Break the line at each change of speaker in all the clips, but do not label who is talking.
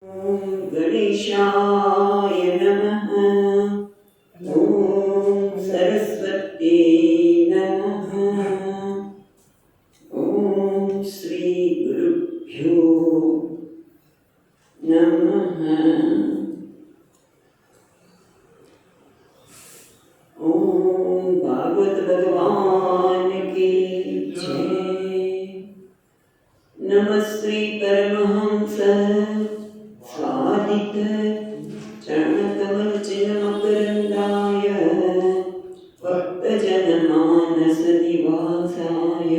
ॐ गणेशाय नमः। ॐ सरस्वत्यै नमः। ॐ श्रीगुरुभ्यो नमः। ॐ भागवत भगवान की जय। नमस्ते परमहंस स्वादित चरणकमलचिन्मकरन्दाय भक्तजनमानसनिवासाय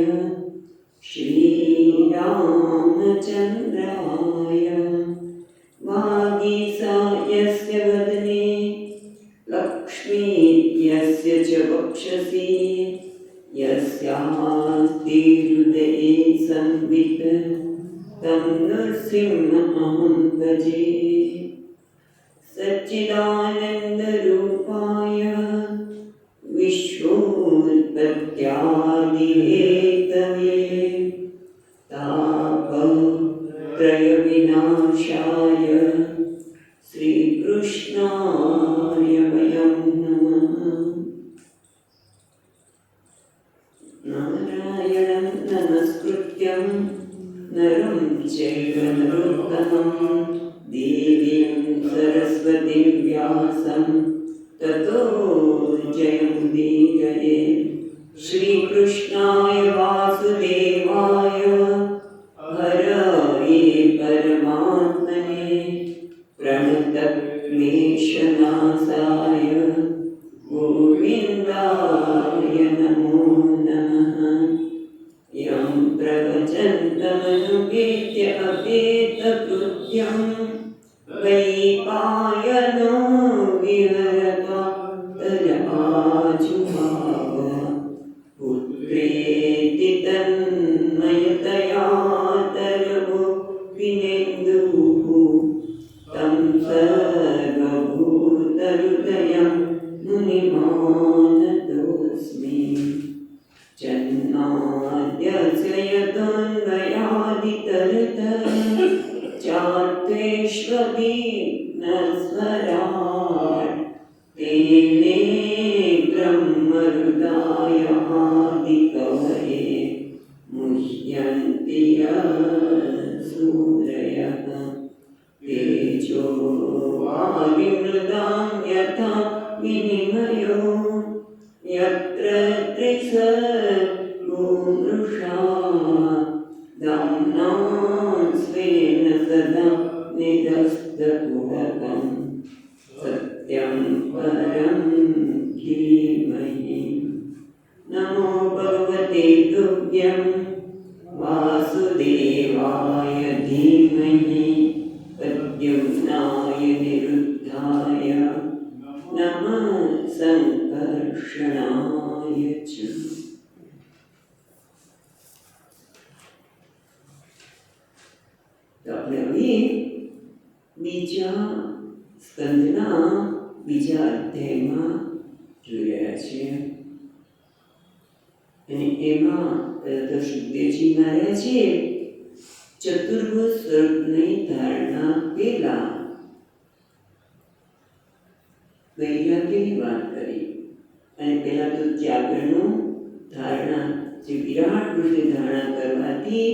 श्रीरामचन्द्राय वागीसायस्य वदने लक्ष्मी यस्य च वक्षसि यस्यास्ति हृदये संवित् तं नृसिंहमहं भजे। सच्चिदानन्दरूपाय विश्वोत्पत्त्यादिहेतवे तापत्रयविनाशाय श्रीकृष्णाय वयं नमः। नारायणं नमस्कृत्यं नरं चैव नरोत्तमं देवीं सरस्वतीं व्यासं ततो जयमुदीरये। श्रीकृष्णाय वासुदेवाय हरये परमात्मने प्रणतक्लेशनाशाय गोविन्दाय नमो नमः। यं प्रवचन्तमनुपेत्य अपेतकृत्यं वैपायनो विहरता तदाजुभाव पुत्रेति तन्मयतया तरवो विनेन्दुः तं सर्वभूतहृदयं मुनिमानतोऽस्मि। जन्माद्यस्य यतोऽन्वयादितरतः चार्त्वेष्वभिघ्नस्वराट् तेने ब्रह्महृदाय आदिकवये मुह्यन्ति सूरयः। तेजो वारिमृदां यथा विनिमयो यत्र त्रिसर्गो मृषा दाम्ना स्वेन सदा निधस्तकुहकं सत्यं परं धीमहि। नमो भगवते तुभ्यं वासुदेवाय धीमहि प्रद्युम्नाय निरुद्धाय नमः संकर्षणाय च। તો આપણે હવે બીજા સ્કંદના બીજા અધ્યાયમાં જોઈ રહ્યા છીએ અને એમાં સુખદેવજી મહારાજે ચતુર્ભુજ સ્વરૂપની ધારણા પહેલા વૈરાગ્યની વાત કરી અને પહેલા તો જાગરણનું ધારણા જે વિરાટ પુરુષની ધારણા કરવાથી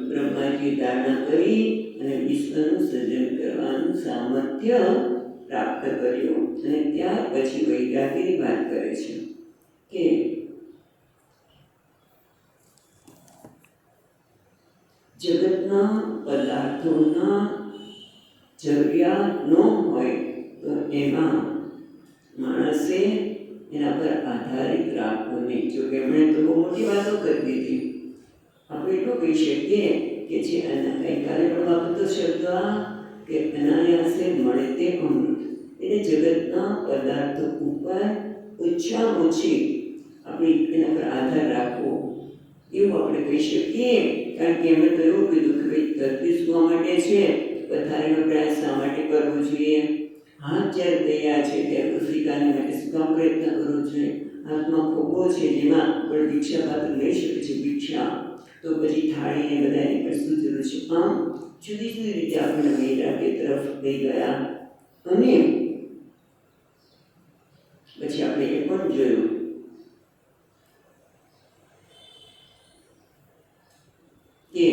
બ્રહ્માજીએ ધારણા કરી અને વિશ્વનું સર્જન કરવાનું સામર્થ્ય પ્રાપ્ત કર્યું અને ત્યાર પછી વૈરાગ્યની વાત કરે છે કે જગતના પદાર્થોના જરૂરિયાત ન હોય તો એમાં માણસે એના પર આધારિત રાખવો નહીં. જો કે એમણે તો બહુ મોટી વાતો કરી દીધી. આપણે એટલું કહી શકીએ કે જે ગઈકાલે પણ બાબતો શબ્દ કે અનાયાસે મળે તે અમૃત. એટલે જગતના પદાર્થો ઉપર ઓછામાં ઓછી આપણે એના પર આધાર રાખવો એવું આપણે કહી શકીએ. કારણ કે એમણે તો એવું કીધું કે ભાઈ ધરતી સુવા માટે છે, પથારીનો પ્રયાસ શા માટે કરવો જોઈએ, હાથ જ્યારે તૈયાર છે ત્યારે સ્વીકારવા માટે શું કામ પ્રયત્ન કરવો જોઈએ, હાથમાં ખોબો છે જેમાં આપણે ભિક્ષા પાત્ર લઈ શકે છે ભિક્ષા, તો પછી થાળીને બધાની પણ શું જરૂર છે. આમ જુદી જુદી રીતે આપણે વૈરાગ્ય તરફ લઈ ગયા. અને પછી આપણે એ પણ જોયું કે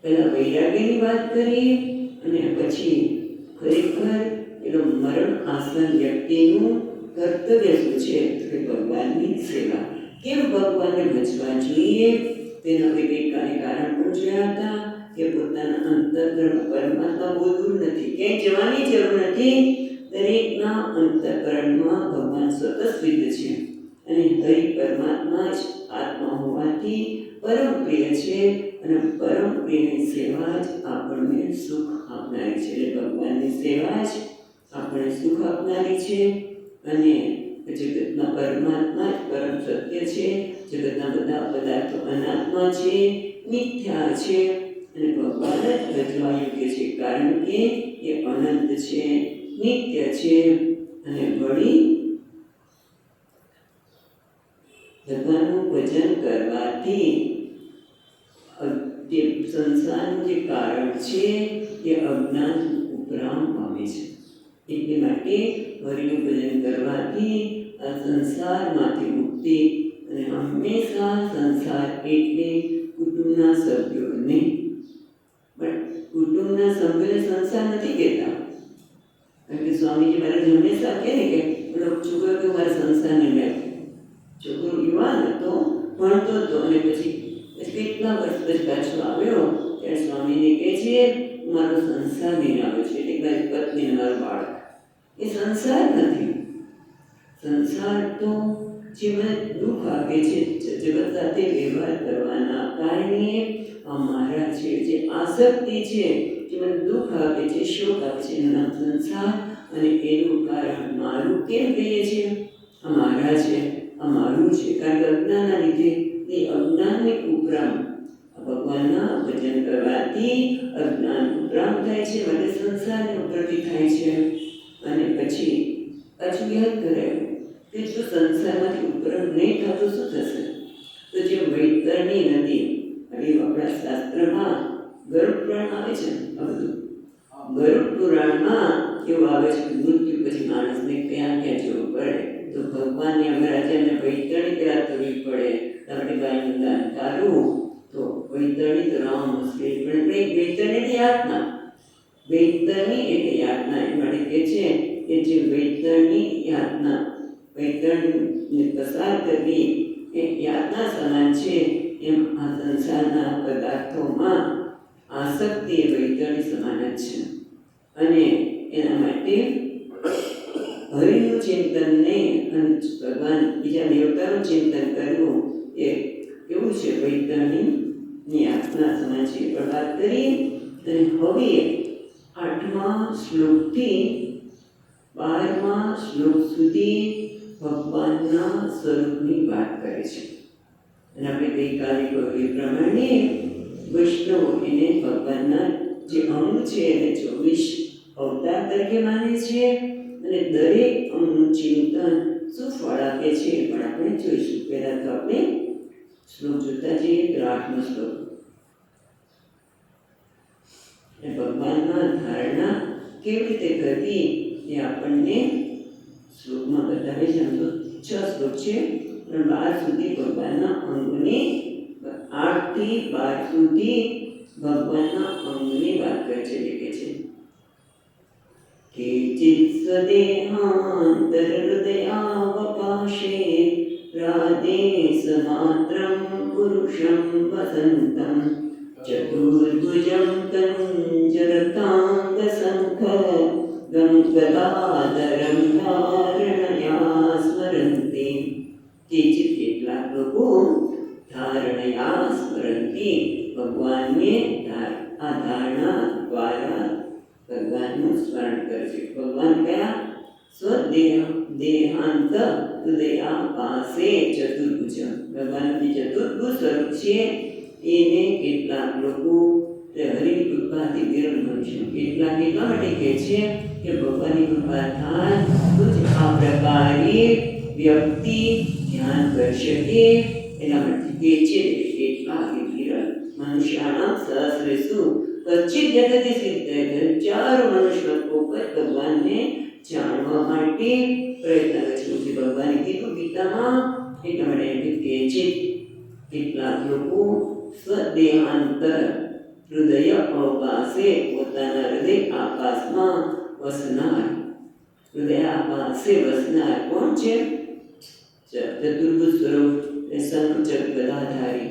પહેલા વૈરાગ્યની વાત કરી અને પછી ખરેખર એનો મરણ આસન વ્યક્તિનું કર્તવ્ય શું છે કે ભગવાનની સેવા. કેમ ભગવાનને ભજવા જોઈએ તેના વિવેકાને કારણ પણ જોયા હતા કે પોતાના અંતઃકરણ પરમાત્મા બહુ દૂર નથી, ક્યાંય જવાની જરૂર નથી. દરેકના અંતઃકરણમાં ભગવાન સતત સિદ્ધ છે અને હરિ પરમાત્મા જ આત્મા હોવાથી પરમ પ્રિય છે અને પરમ પ્રિયની સેવા જ આપણને સુખ આપનારી છે. એટલે ભગવાનની સેવા જ આપણને સુખ આપનારી છે. અને જગતના પરમાત્મા જ પરમ સત્ય છે. જગતના બધા પદાર્થો અનાત્મા છે, મિથ્યા છે અને ભગવાન જ ભજવા યોગ્ય છે, કારણ કે એ અનંત છે, નિત્ય છે. અને વળી ભગવાનનું ભજન કરવાથી જે સંસારનું જે કારણ છે એ અજ્ઞાન ઉપરામ પામે છે. એટલા માટે હરિનું ભજન કરવાથી આ સંસારમાંથી મુક્તિ. અને હંમેશા સંસાર એટલે કુટુંબના સભ્યો નહીં, પણ કુટુંબના સભ્યોને સંસાર નથી કહેતા. કારણ કે સ્વામીજી મહારાજ હંમેશા કહે ને કે છોકરો કે મારા સંસારને મેં છોકરો યુવાન હતો, ભણતો હતો અને પછી કેટલા વર્ષ પછી પાછો આવ્યો ત્યારે સ્વામીને કહે છે મારો સંસાર લઈને આવ્યો છે, એટલે મારી પત્ની અને મારો બાળક. એ સંસાર નથી. સંસાર તો જે મને દુઃખ આપે છે, જગત સાથે વ્યવહાર કરવાના કારણે આ મારા છે, જે આસક્તિ છે જે મને દુઃખ આપે છે, શોક આપે છે, એનું નામ સંસાર. અને એનું કારણ મારું કેમ કહીએ છીએ? આ મારા છે, આ મારું છે, કારણ કે અજ્ઞાનના લીધે. એ અજ્ઞાનની ઉપરામ ભગવાનના ભજન કરવાથી અજ્ઞાન ઉપરામ થાય છે, માટે સંસારની ઉપરથી થાય છે. અને પછી પાછું યાદ કરાયું કે જો સંસારમાંથી ઉપરામ નહીં થતો શું થશે? તો જે વૈતરણી નદી, હવે આપણા શાસ્ત્રમાં ગરુડ પુરાણ આવે છે. આ બધું ગરુડ પુરાણમાં એવું આવે છે કે મૃત્યુ પછી માણસને ક્યાં ક્યાં જવું પડે, તો ભગવાનની અમરાજાને વૈતરણી પહેલાં કરવી પડે. આપણે ગાયનું દાન કાઢવું તો વૈતરણી તો રામ મુશ્કેલ પડે. વૈતરણીની યાતના, વૈતરણી એટલે યાતના. એ માટે કહે છે કે જે વૈતરણી યાતના, વૈતરણીને પસાર કરવી એ યાતના સમાન છે. એમ આ સંસારના પદાર્થોમાં આસક્તિ એ વૈતરણી સમાન જ છે. અને એના માટે હરિનું ચિંતન નહીં અને ભગવાન બીજા દેવતાનું ચિંતન કરવું એ કેવું છે? વૈતરણીની યાતના સમાન છે. પણ વાત કરીએ અને હવે 8મા શ્લોકથી 12મા શ્લોક સુધી ભગવાનના સ્વરૂપની વાત કરે છે. અને આપણે ગઈકાલે કહ્યું એ પ્રમાણે વૈષ્ણવો એને ભગવાનના જે અંગ છે એને 24 અવતાર તરીકે માને છે. અને દરેક અંગનું ચિંતન શું ફળ આપે છે એ પણ આપણે જોઈશું. પહેલાં તો આપણે શ્લોક જોતા જઈએ. 8મો શ્લોક. ભગવાનમાં ધારણા કેવી રીતે કરવી એ આપણને શ્લોકમાં બતાવે છે. આમ તો 6 શ્લોક છે અને 12 સુધી ભગવાનના અંગની, 8 થી 12 સુધી ભગવાનના અંગની વાત કરે છે. એટલે છે કેચિત સ્વદેહાંતરહૃદયાવકાશે રાધેશ માત્રમ પુરુષમ વસંતમ ચતુર્ભુજં કંજરતાંગ શંખ ગંગાધરં ધારણયા સ્મરંતિ. કેચિત કેટલાક લોકો ધારણયા સ્મરંતિ ભગવાનને આ ધારણા દ્વારા ભગવાનનું સ્મરણ કરે છે. ભગવાન કયા? સ્વદેહાંત હૃદયા પાસે ચતુર્ભુજ. ભગવાનનું જે ચતુર્ભુજ સ્વરૂપ છે એને કેટલાક લોકો હરિની કૃપાથી વિરલ મનુષ્ય કેટલા એટલા માટે કહે છે કે ભગવાનની કૃપા થાય તો જ આ પ્રકારે વ્યક્તિ ધ્યાન કરી શકે. એના માટે કહે છે કેટલા વિરલ મનુષ્યાના સહસ્રેષુ કચ્છી જગતથી સિદ્ધ ચારો મનુષ્ય ઉપર ભગવાનને જાણવા માટે પ્રયત્ન કર્યો છે. ભગવાને કીધું ગીતામાં એટલા માટે કે છે કેટલાક લોકો સ્વદેહાંતર હૃદય અવકાશે પોતાના હૃદય આકાશમાં વસનાર હૃદય આકાશે વસનાર કોણ છે? ચતુર્ભુજ સ્વરૂપ એ શંખ ચક્ર ગદાધારી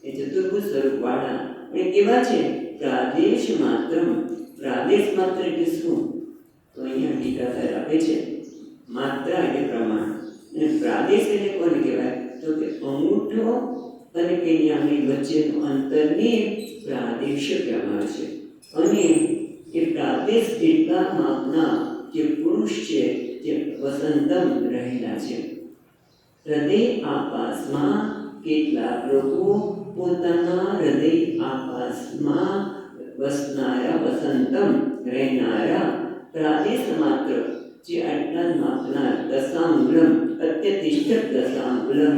એ ચતુર્ભુજ સ્વરૂપ વાળા એ કેવા છે? પ્રાદેશ માત્ર. પ્રાદેશ માત્ર એટલે શું? તો અહીંયા ટીકાકાર આપે છે માત્ર એટલે પ્રમાણ અને પ્રાદેશ એટલે કોને કહેવાય? તો કે અંગૂઠો અને તેની આંગળી વચ્ચેનું અંતરને પ્રાદેશ કહેવાય છે. અને એ પ્રાદેશ એટલા માપના જે પુરુષ છે જે વસંતમ રહેલા છે. હૃદય આકાશમાં કેટલાક લોકો પોતાના હૃદય આકાશમાં વસનારા વસંતમ રહેનારા પ્રાદેશ માત્ર જે આટલા માપનાર દશાંગુલમ અત્યતિષ્ઠ દશાંગુલમ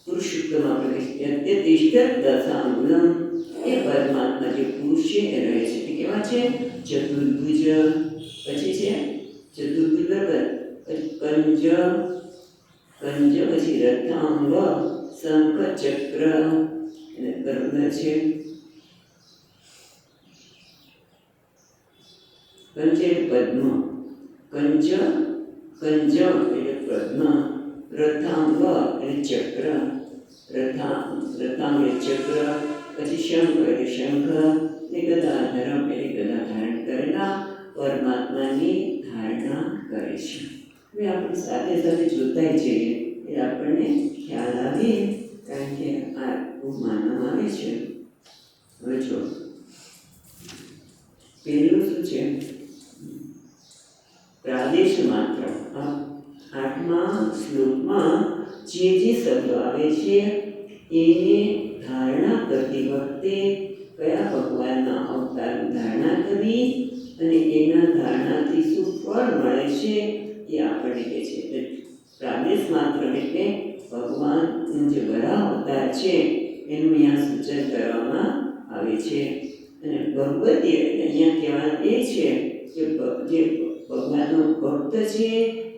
પુરુષોત્તમ આપણે અત્યતિષ્ઠ દશાંગુલમ એ પરમાત્મા જે પુરુષ છે એ રહે છે. એ કેવા છે? ચતુર્ભુજ. પછી છે ચતુર્ભુજ બરાબર. કંજ કંજ પછી રથાંગ શંખ ચક્ર એને બરાબર છે. કંજ એટલે પદ્મ. કંજ કંજ એટલે પદ્મ. રથાંગ એટલે ચક્ર. રથાંગ એટલે ચક્ર. પછી શંખ એટલે શંખ ને ગદાધરમ એટલે ગદા ધારણ કરેલા પરમાત્માની ધારણા કરે છે. હવે આપણે સાથે સાથે જોતા જઈએ એ આપણને ખ્યાલ આવે કારણ કે આ ખૂબ માનવામાં આવે છે. હવે જો પહેલું શું છે? પ્રાદેશ માત્ર. આઠમા શ્લોકમાં જે શબ્દો આવે છે એને ધારણા કરતી વખતે કયા ભગવાનના અવતારની ધારણા કરવી અને એના ધારણાથી શું ફળ મળે છે એ આપણને કહે છે. પ્રાદેશ માત્ર એટલે ભગવાનનું જે વરાહ અવતાર છે એનું અહીંયા સૂચન કરવામાં આવે છે. અને ભગવતી એટલે અહીંયા કહેવાનું એ છે કે જે ભગવાનનો ભક્ત છે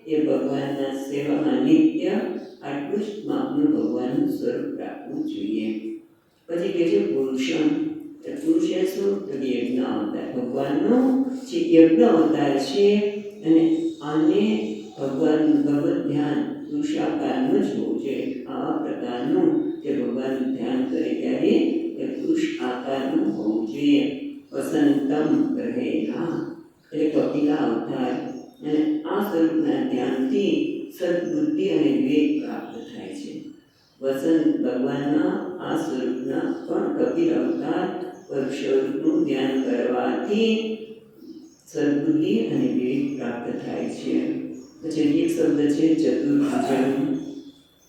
એ ભગવાનના સેવામાં નિત્ય આટલું જ માપનું ભગવાનનું સ્વરૂપ રાખવું જોઈએ. પછી કહે છે પુરુષમ. પુરુષ એ શું? તો યજ્ઞ અવતાર. ભગવાનનો જે યજ્ઞ અવતાર છે અને આને ભગવત ધ્યાન પુરુષાકારનું જ હોવું જોઈએ. આવા પ્રકારનું જે ભગવાનનું ધ્યાન કરે ત્યારે એ પુરુષ આકારનું હોવું જોઈએ. વસંતમ રહેલા એટલે કપિલા અવતાર. અને આ સ્વરૂપના ધ્યાનથી સદબુદ્ધિ અને વિવેક પ્રાપ્ત થાય છે. વસંત ભગવાનના આ સ્વરૂપના પણ કપિલ અવતાર સ્વરૂપનું ધ્યાન કરવાથી સદબુદ્ધિ અને વિવેક પ્રાપ્ત થાય છે. પછી એક શબ્દ છે ચતુર્ભુજમ.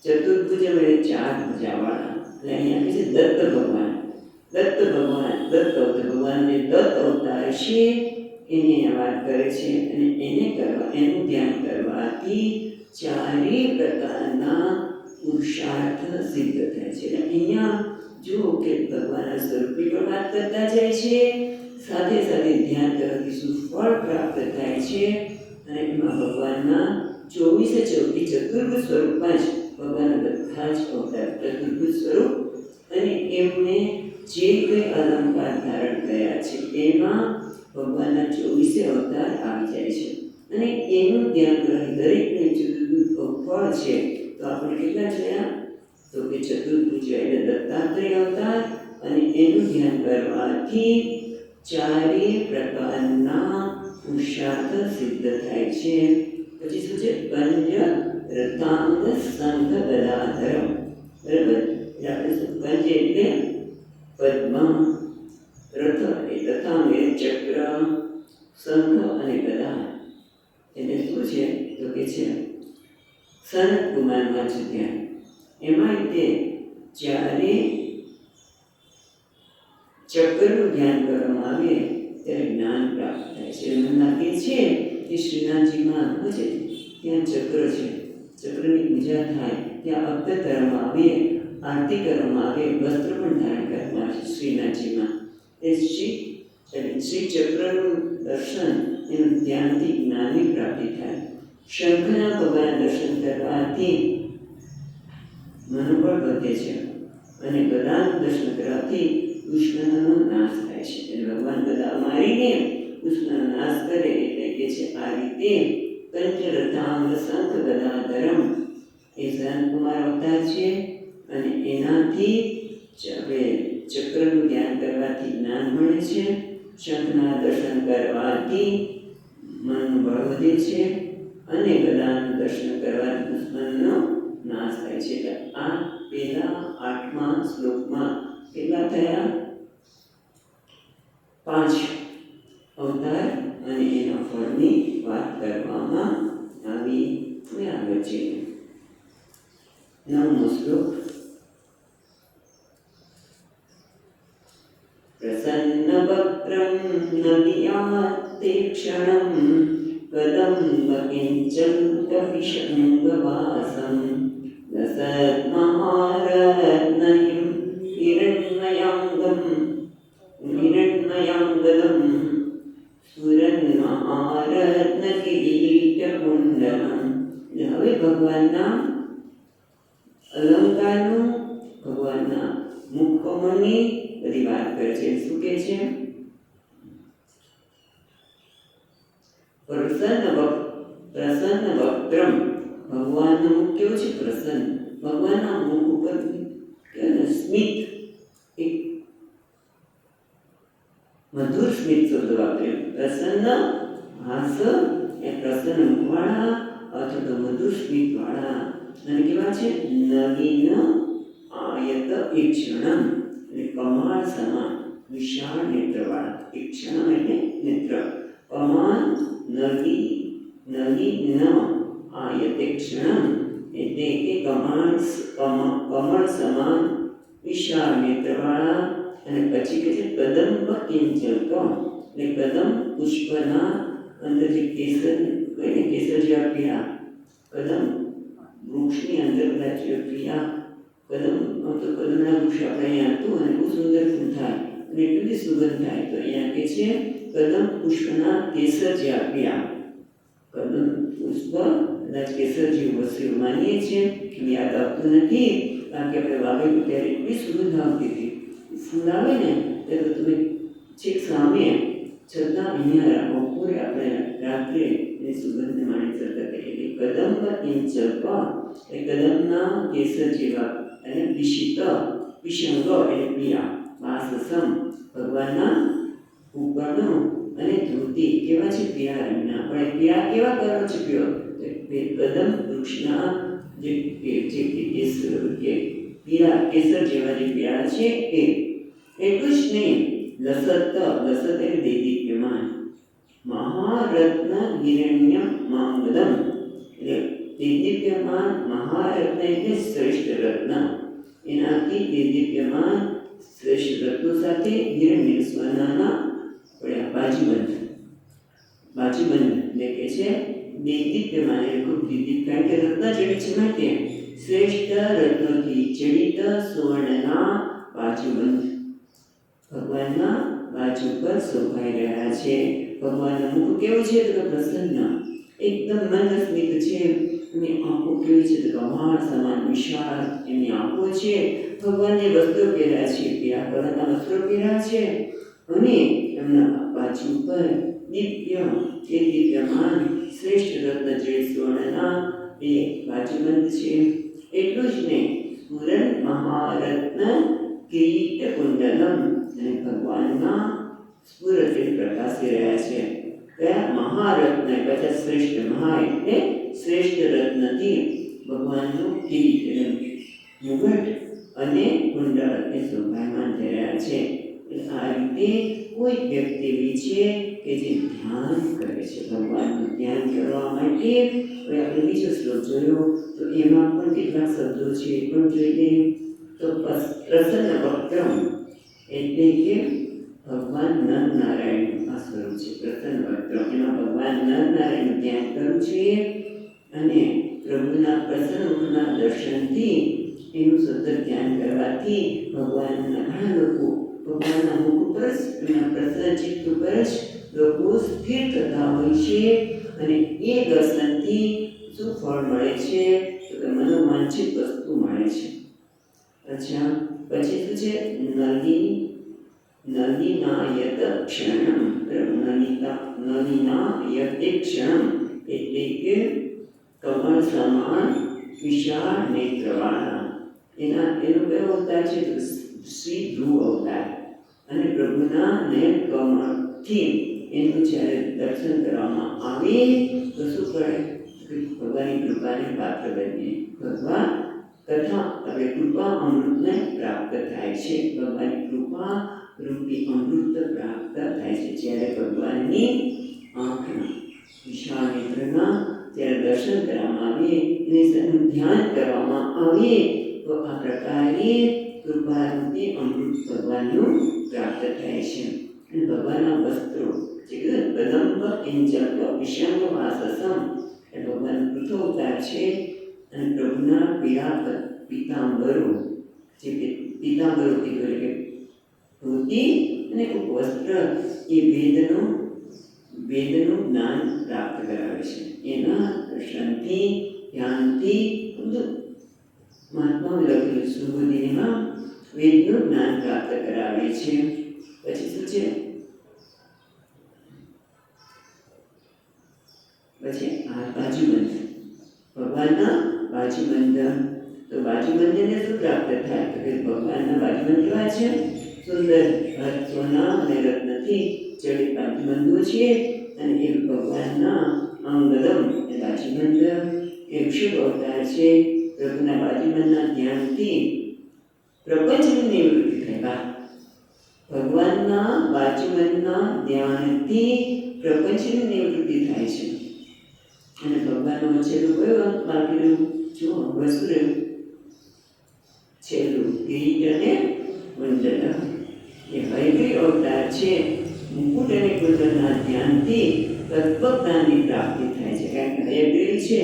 ચતુર્ભુજમ એટલે ચાર ભુજાવાળા. એટલે અહીંયા કહે છે દત્ત ભગવાન. દત્ત ભગવાન દત્ત અવતાર ભગવાનને દત્ત અવતાર છે એની વાત કરે છે. અને એનું ધ્યાન કરવાથી ચારેય પ્રકારના પુરુષાર્થ સિદ્ધ થાય છે. એટલે અહીંયા જુઓ કે ભગવાનના સ્વરૂપની પણ વાત કરતા જાય છે, સાથે સાથે ધ્યાન કરવાથી શું ફળ પ્રાપ્ત થાય છે. અને એમાં ભગવાનના 24 ચતુર્ભુજ સ્વરૂપમાં જ ભગવાનના બધા જ અવતાર ચતુર્ભુજ સ્વરૂપ અને એમને જે કંઈ અલંકાર ધારણ કર્યા છે એમાં ભગવાનના 24 અવતાર આવી જાય છે. અને એનું ધ્યાન કરવાથી દરેકને ચતુર્ભુજ ફળ છે. તો આપણે કેટલા જોયા? તો કે ચતુર્ભુજ એટલે દત્તાત્રેય અવતાર અને એનું ધ્યાન કરવાથી ચારેય પ્રકારના પુરુષાર્થ સિદ્ધ થાય છે. પછી શું છે? પંચ રથાંગ શંખ ગદાધરમ. બરાબર? એટલે આપણે શું? પંચ એટલે પદ્મ, રથ એટલે રથાંગ એટલે ચક્ર, શંખ અને ગદા એટલે શું છે? તો કે છે સનત કુમારમાં છે ત્યાં. એમાં તે જ્યારે ચક્રનું ધ્યાન કરવામાં આવે ત્યારે જ્ઞાન પ્રાપ્ત થાય છે. મને લાગે છે કે શ્રીનાથજીમાં શું છે? ત્યાં ચક્ર છે. ચક્રની પૂજા થાય ત્યાં અર્થ કરવામાં આવે, આરતી કરવામાં આવે, વસ્ત્ર પણ ધારણ કરવામાં આવે છે શ્રીનાથજીમાં. એ શ્રી એટલે શ્રી ચક્રનું દર્શન એનું ધ્યાનથી જ્ઞાનની પ્રાપ્તિ થાય. શંખના પગના દર્શન કરવાથી મનોબળ વધે છે અને ગદાનું દર્શન કરવાથી દુશ્મનોનો નાશ થાય છે. એટલે ભગવાન ગદા મારીને દુશ્મનનો નાશ કરે એટલે કે છે આ રીતે પંચરથાંગ શંખ ગદાધરમ એ સનતકુમાર અવતાર છે અને એનાથી હવે ચક્રનું ધ્યાન કરવાથી જ્ઞાન મળે છે. શંખના દર્શન કરવાથી મનનું બળ વધે છે અને ગદાનું દર્શન કરવાથી દુશ્મનનો નાશ થાય છે. એટલે આ પહેલા 8મા શ્લોકમાં કેટલા થયા? 5 અવતાર અને એના ફળની વાત કરવામાં આવી. આગળ છે 9મો શ્લોક. પ્રસન્ન વક્ત્રમ ન વિયાતે ક્ષણમ કદંબ કિંચન કપિશંગવાસમ લસન્મહારત્નયં હિરણ્મયાંગદમ સુરન્મહારત્નકિરીટકુંડલમ. હવે ભગવાનના અલંકારનું, ભગવાનના મુખકમળની બધી વાત કરે છે. શું કહે છે? પ્રસન્ન વક્ત્રમ. ભગવાનનું મુખ કેવું છે? પ્રસન્ન. ભગવાનના મુખ ઉપર સ્મિત, એક મધુર સ્મિત શબ્દ વાપર્યો. પ્રસન્ન હાસ એ પ્રસન્ન મુખવાળા અથવા તો મધુર સ્મિત વાળા. અને કેવા છે? નવીન આયત ઈક્ષણમ એટલે કમાળ સમાન વિશાળ નેત્રવાળા. ઈક્ષણમ એટલે નેત્ર. કમાન નવી ન આયતે ક્ષણમ એટલે કે કમળ સમાન વિશાળ નેત્રવાળા. અને પછી કહે છે કદંબ કિંચક એટલે કદમ પુષ્પના અંદર જે કેસર કહીને કેસર જેવા પીળા કદમ વૃક્ષની અંદર બધા જે પીળા કદમ તો કદમના વૃક્ષ આપણે અહીંયા હતું અને બહુ સુંદર ફૂલ થાય અને એટલી બધી સુગંધ થાય. તો અહીંયા કહે છે કદમ પુષ્પના કેસર જેવા પીળા. કદમ પુષ્પ કદાચ કેસર જેવું વસ્તુ માનીએ છીએ. યાદ આવતું નથી કારણ કે આપણે વાવેલું ત્યારે એટલી સુગંધ આવતી હતી. ફૂલ આવે ને ત્યારે તમે છેક સામે છતાં અહીંયા બપોરે આપણે રાત્રે એની સુગંધને માણી શકતા કરીએ. કદંબ કિંચક એ કદમના કેસર જેવા અને વિશિત વિષંગ એટલે પીળા. વાસસમ ભગવાનના ઉપરનું અને ધોતી કેવા છે? પીળા રંગના. પણ પીળા કેવા કરો છે? કદમ વૃક્ષના જે પીળા કેસર જેવા જે પીળા છે એ. એટલું જ નહીં, લસત એટલે દૈદીપ્યમાન. મહારત્ન હિરણ્ય માંગદમ એટલે દૈદીપ્યમાન. મહારત્ન એટલે શ્રેષ્ઠ રત્ન. એનાથી દૈદીપ્યમાન શ્રેષ્ઠ રત્નો સાથે હિરણ્ય સ્વર્ણના બાજુબંધ એટલે કે છે દૈદીપ્યમાન એટલે ખૂબ દીદીપ. કારણ કે રત્ન જડિત છે માટે શ્રેષ્ઠ રત્નોથી જડિત સુવર્ણના બાજુબંધ ભગવાનના બાજુ પર શોભાઈ રહ્યા છે. ભગવાનનું મુખ કેવું છે? તો પ્રસન્ન, એકદમ મંદ સ્મિત છે. એની આંખો કેવી છે? તો કમાળ સમાન વિશાળ એની આંખો છે. ભગવાનને વસ્ત્રો પહેર્યા છે, પીળા કલરના વસ્ત્રો પહેર્યા છે અને એમના બાજુ પર દિવ્યમાન શ્રેષ્ઠ રત્ન જડિત સુવર્ણના એ બાજુબંધ છે. એટલું જ નહીં, સુરન મહારત્ન કિરીટ કુંડલમ અને ભગવાનના સ્ફુરત પ્રકાશી રહ્યા છે. કયા? મહારત્ન બધા શ્રેષ્ઠ. મહા એટલે શ્રેષ્ઠ રત્નથી ભગવાનનું કિરીટ મુગટ અને કુંડળ એ શોભાયમાન થઈ રહ્યા છે. આ રીતે કોઈ વ્યક્તિ એવી છે કે જે ધ્યાન કરે છે. ભગવાનનું ધ્યાન કરવા માટે હવે આપણે બીજો શ્લોક જોયો તો એમાં પણ કેટલાક શબ્દો છે એ પણ જોઈ લઈએ. તો પ્રસન્ન વક્ત્રમ એટલે કે ભગવાન નરનારાયણનું આ સ્વરૂપ છે. પ્રસન્ન વક્ત્રમ એમાં ભગવાન નરનારાયણનું ધ્યાન કરવું છે અને પ્રભુના પ્રસન્ન મુખના દર્શનથી એનું સતત ધ્યાન કરવાથી ભગવાનના ઘણા લોકો ભગવાનના મુખ ઉપર જ, એમના પ્રસન્ન ચિત્ત ઉપર જ લોકો સ્થિર થતા હોય છે અને એ દર્શનથી શું ફળ મળે છે તો કે મનોવાંછિત વસ્તુ મળે છે. અચ્છા, પછી શું છે? નલિનાયત ક્ષણમ, નલિનાયતે ક્ષણમ એટલે કે કમળ સમાન વિશાળ નેત્રવાળા. એનો કયો અવતાર છે તો શ્રી ધ્રુવ અવતાર. અને પ્રભુના નેત્ર કમળથી એનું જ્યારે દર્શન કરવામાં આવે તો શું કરે? ભગવાનની કૃપાને પાત્ર બનીએ. ભગવાન તથા હવે કૃપા અમૃતને પ્રાપ્ત થાય છે. ભગવાનની કૃપા રૂપી અમૃત પ્રાપ્ત થાય છે જ્યારે ભગવાનની આંખના વિશાળ નેત્રના જ્યારે દર્શન કરવામાં આવે, એનું ધ્યાન કરવામાં આવે તો આ પ્રકારે કૃપારૂપી અમૃત ભગવાનનું પ્રાપ્ત થાય છે. અને ભગવાનના વસ્ત્રો જે કદંબ કિંચક વિષંગ વાસસમ એ ભગવાન પૃથ્વ અવતાર છે. અને પ્રભુના પીળા પીતાંબરો, જે પીતાંબરો એટલે કે ધોતી અને વસ્ત્ર એ વેદનું જ્ઞાન પ્રાપ્ત કરાવે છે. એના દર્શનથી, ધ્યાનથી બધું મહાત્માઓ લખેલું સુબોધિનીમાં વેદનું જ્ઞાન પ્રાપ્ત કરાવે છે. પછી શું છે? પછી આ બાજુબંધ, ભગવાનના બાજુબંધ. તો બાજુબંધને શું પ્રાપ્ત થાય તો કે ભગવાનના બાજુબંધ કેવા છે? સુંદર સોના અને રત્નથી જડિત બાજુબંધો છે. અને એ ભગવાનના અંગદમ એ બાજુબંધ એ શુભ અવતાર છે. પ્રભુના બાજુબંધના ધ્યાનથી પ્રપંચની નિવૃત્તિ થાય. ભગવાનના બાજુબંધના ધ્યાનથી પ્રપંચની નિવૃત્તિ થાય છે. અને ભગવાનનું છેલ્લું કયું અંગ બાકી રહ્યું? જો વસ્તુ રહ્યું છેલ્લું કિરીટ અને મંડળ. એ હયગ્રીવ અવતાર છે. મુકુટ અને કુંડળના ધ્યાનથી તત્વજ્ઞાનની પ્રાપ્તિ થાય છે. કારણ કે હયગ્રીવ છે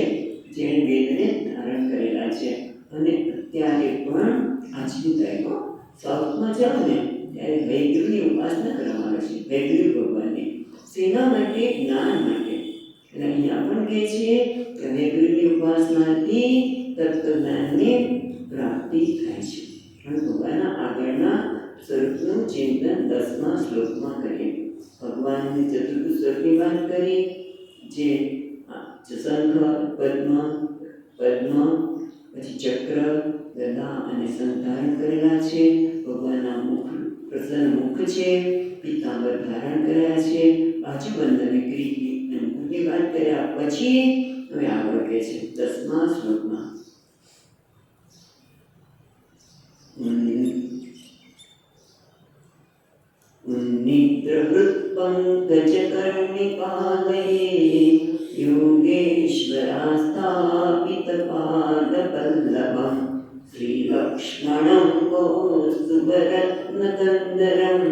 જેણે વેદને ધારણ કરેલા છે. અને અત્યારે પણ આજની તારીખમાં સાઉથમાં જાઓ ને ત્યારે હયગ્રીવની ઉપાસના કરવામાં આવે છે. હયગ્રીવ ભગવાનની સેના માટે, જ્ઞાન માટે. અને અહીંયા પણ કહે છે કે હયગ્રીવની ઉપાસનાથી તત્વજ્ઞાનની પ્રાપ્તિ થાય છે. અને ભગવાનના આગળના સ્વરૂપનું ચિંતન 10મા શ્લોકમાં કરીએ. ભગવાનની ચતુર્ભુજ સ્વરૂપની વાત કરી, જે શંખ, પદ્મ, પછી ચક્ર, ગદા અને સંધારણ કરેલા છે. ભગવાનના મુખ પ્રસન્ન મુખ છે. પીતાંબર ધારણ કર્યા છે. બાજુબંધ અને કિરીટની અને મુકુટની વાત કર્યા પછી હવે આગળ કહે છે 10મા શ્લોકમાં निद्रवृत्पङ्कजकर्णिकालये योगेश्वरास्थापितपादपल्लवं श्रीलक्ष्मणं कौस्तुभरत्नकन्दरम्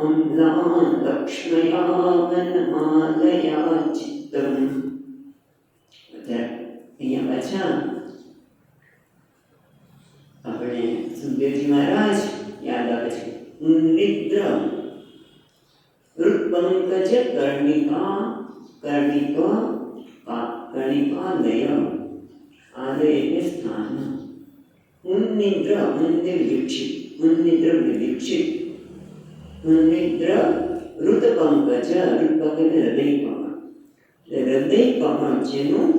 अम्लान् लक्ष्मयावनमालया चित्तम्. અહીંયા પાછા આપણે સુખદેવજી મહારાજ યાદ આવે છે. નિદ્ર વૃત્પંકજ કર્ણિકાલય. આલય એટલે સ્થાન. ઉન્નિદ્ર ઉન્નિ વિક્ષિત, ઉન્નિદ્ર વિક્ષિત, ઉન્નિદ્ર ઋતપંકજ, ઋતપંકજ હૃદય કમળ. હૃદય કમળ જેનું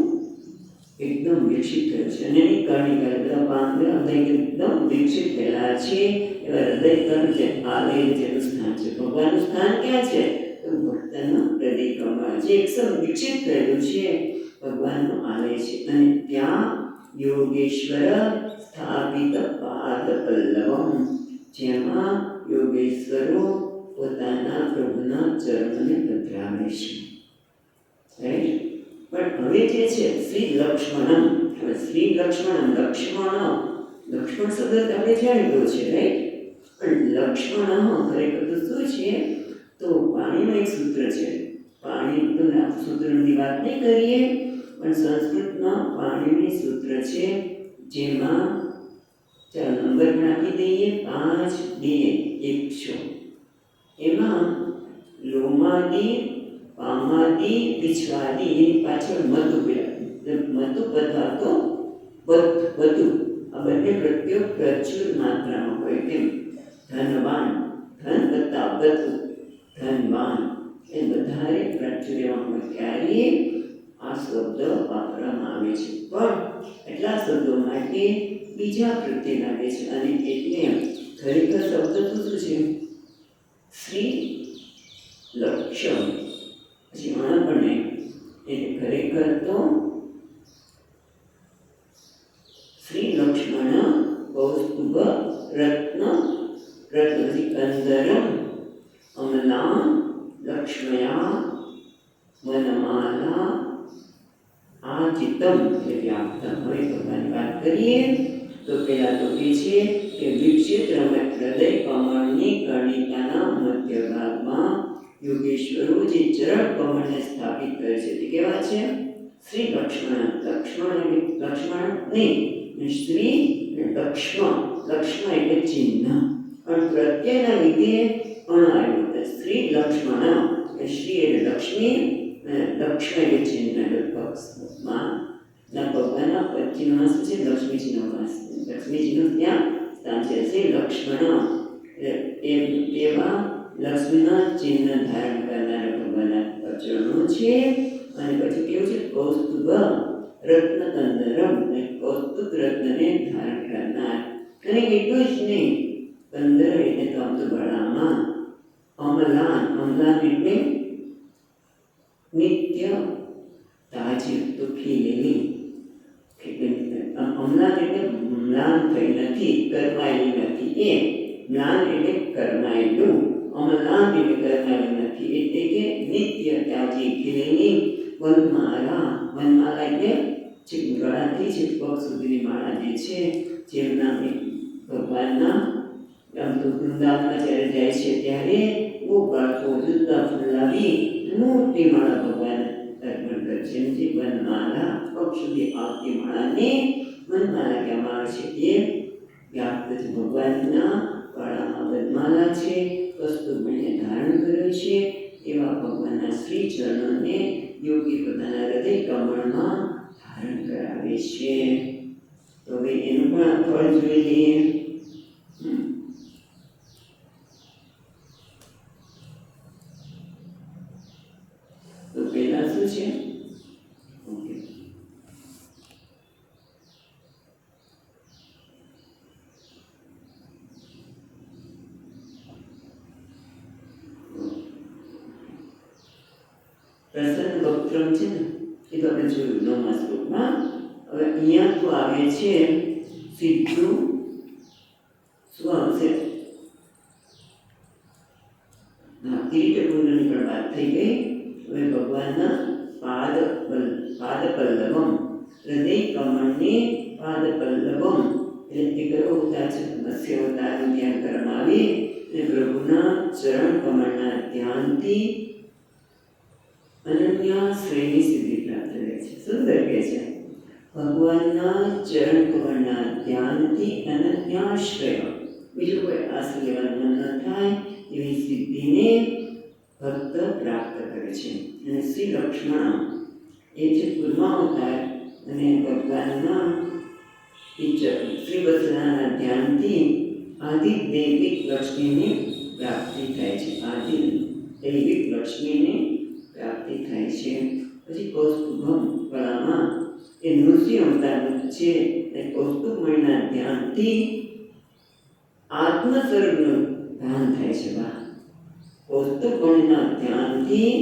એકદમ વિકસિત થયું છે. અને એની કર્ણિકા બધા પાંદડા એકદમ વિકસિત થયેલા છે. એવા હૃદય કણ છે. આલય જેનું સ્થાન છે. ભગવાનનું સ્થાન ક્યાં છે? તો ભક્તના હૃદય કમળ જે એકદમ વિકસિત થયેલું છે ભગવાનનું આલય છે. અને ત્યાં યોગેશ્વર સ્થાપિત પાદ પલ્લવમ, જેમાં યોગેશ્વરો પોતાના પ્રભુના ચરણોને પધરાવે છે. રાઈટ. પણ હવે જે છે શ્રી લક્ષ્મણમ, હવે શ્રી લક્ષ્મણમ, લક્ષ્મણ શબ્દ આપણે જાણીતો છે. રાઈટ. પણ લક્ષ્મણ ખરેખર તો શું છે? તો પાણીનું એક સૂત્ર છે. પાણી તો સૂત્રની વાત નહીં કરીએ, પણ સંસ્કૃતમાં પાણીની સૂત્ર છે જેમાં ચાલો નંબર પણ આપી દઈએ 5, 2 100. એમાં લોમાદી, પામાદી, પીછવાદી એની પાછળ મધુ મધુ પદાર્થ તો વધુ આ બંને પ્રત્યયો પ્રચુર માત્રામાં હોય. કેમ? ધનવાન, ધન વત્તા વધુ, ધનવાન એ વધારે પ્રાચુર્યમાં હોય ત્યારે આ શબ્દ વાપરવામાં આવે છે. પણ એટલા શબ્દો માટે બીજા પ્રત્યય લાગે છે અને એટલે ખરેખર શબ્દ તો શું છે? શ્રી લક્ષણ. પછી અણપણે એટલે ખરેખર તો શ્રી લક્ષ્મણ કૌસ્તુભ રત્ન પછી કંદરમ અમલા લક્ષ્મયા વનમાલા આચિતમ એટલે વ્યાપ્તમ. હવે ભગવાનની વાત કરીએ તો પહેલા તો એ છે કે વિકસિત હૃદય કમળની કર્ણિકાના મધ્ય ભાગમાં યોગેશ્વરો જે ચરણ કમળને સ્થાપિત કરે છે તે કેવા છે? શ્રી લક્ષ્મણ. લક્ષ્મણ નહીં, શ્રી લક્ષ્મણ. લક્ષ્મણ એટલે ચિહ્ન પણ પ્રત્યયના લીધે આવ્યું. શ્રી લક્ષ્મણ શ્રી એટલે લક્ષ્મી, લક્ષ્મણ એટલે ચિહ્ન. પક્ષમાં ભગવાનના પછીનો શું છે? લક્ષ્મીજીનો વાસ. લક્ષ્મીજીનું ત્યાં સ્થાન છે. શ્રી લક્ષ્મણ એવા લક્ષ્મીના ચિહ્ન ધારણ કરનારા ભગવાનના ચરણો છે. અને પછી કેવું છે? કૌસ્તુભ રત્ન કંદરમ, કૌસ્તુભ રત્નને ધારણ કરનાર. અને એટલું જ નહીં, કંદર એટલે તો આમ તો ગળામાં, અમલાન. અમલાન એટલે નિત્ય તાજી તો ખીલેલી. અમલાન એટલે મ્લાન થઈ નથી, કરમાયેલી નથી. એ મ્લાન એટલે કરમાયેલું, અમલાન એટલે કરમાયેલું નથી. એટલે કે નિત્ય તાજી ખીલેલી વનમાલા. વનમાલા એટલે ગળાથી છેક પગ સુધીની માળા જે છે, જેમના ભગવાનના વૃંદાવનમાં જ્યારે જાય છે ત્યારે બહુ બાળકો જુદા ફૂલાવી મોટી માળા ભગવાન અર્પણ કરે છે. જે વનમાલા પગ સુધી આવતી માળાને વનમાલા કહેવામાં આવે છે. એ વ્યાપ્ત છે ભગવાનના ગળામાં વનમાલા છે, કસ્તુરમણીને ધારણ કરે છે. એવા ભગવાનના શ્રી ચરણોને યોગી પોતાના હૃદય કમળમાં ધારણ કરાવે છે. તો હવે એનું પણ ફળ જોઈ લઈએ. તો પહેલા શું છે? પ્રસન્ન વક્ત્રમ છે ને, એ તો આપણે જોયું 9મા શ્લોકમાં. હવે અહીંયા તો આવે છે સીધું શું આવશે? કિરીટકુંડની પણ વાત થઈ ગઈ. હવે ભગવાનના પાદ પલ્લવમ, હૃદય કમળને પાદ પલ્લવમ એટલે કયો અવતાર છે? મત્સ્ય અવતારનું ધ્યાન કરવામાં આવી અને પ્રભુના ચરણ કમળના ધ્યાનથી અનન્યાશ્રયની સિદ્ધિ પ્રાપ્ત થાય છે. સુંદર કહે છે, ભગવાનના ચરણ કમળના ધ્યાનથી અનન્યાશ્રય, બીજું કોઈ આશ્રય લેવાનું મન ન થાય એવી સિદ્ધિને ભક્ત પ્રાપ્ત કરે છે. અને શ્રી લક્ષ્મણ એ છે કુર્માવતાર અને ભગવાનના શ્રી વત્સલાના ધ્યાનથી આદિ દૈવિક લક્ષ્મીની પ્રાપ્તિ થાય છે. આદિ દૈવિક લક્ષ્મીની પ્રાપ્તિ થાય છે. પછી કૌસ્તુભમ ગળામાં એ નૃસિંહ અવતારનું છે. અને કૌસ્તુભમણીના ધ્યાનથી આત્મ સ્વરૂપનું ધ્યાન થાય છે. કૌસ્તુભમણીના ધ્યાનથી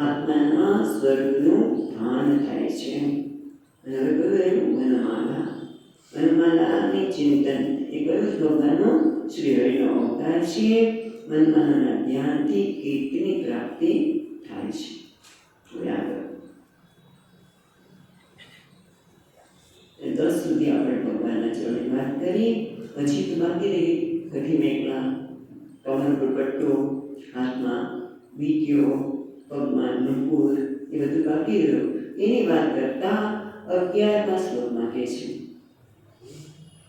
આત્માના સ્વરૂપનું ભાન થાય છે. અને હવે કહ્યું વનમાલા. વનમાલાની ચિંતન એ કયું ભગવાનનો શ્રી હરિનો અવતાર છે. વનમાલાના ધ્યાનથી કીર્તિની પ્રાપ્તિ થાય છે. આગળ 10 સુધી આપણે ભગવાનના ચરણની વાત કરી. પછી તો બાકી રહી કઠી મેઘલા, કમર પર પટ્ટો, હાથમાં વીંટીઓ, પગમાં નુપુર, એ બધું બાકી રહ્યું. એની વાત કરતા 11મા શ્લોકમાં કહે છે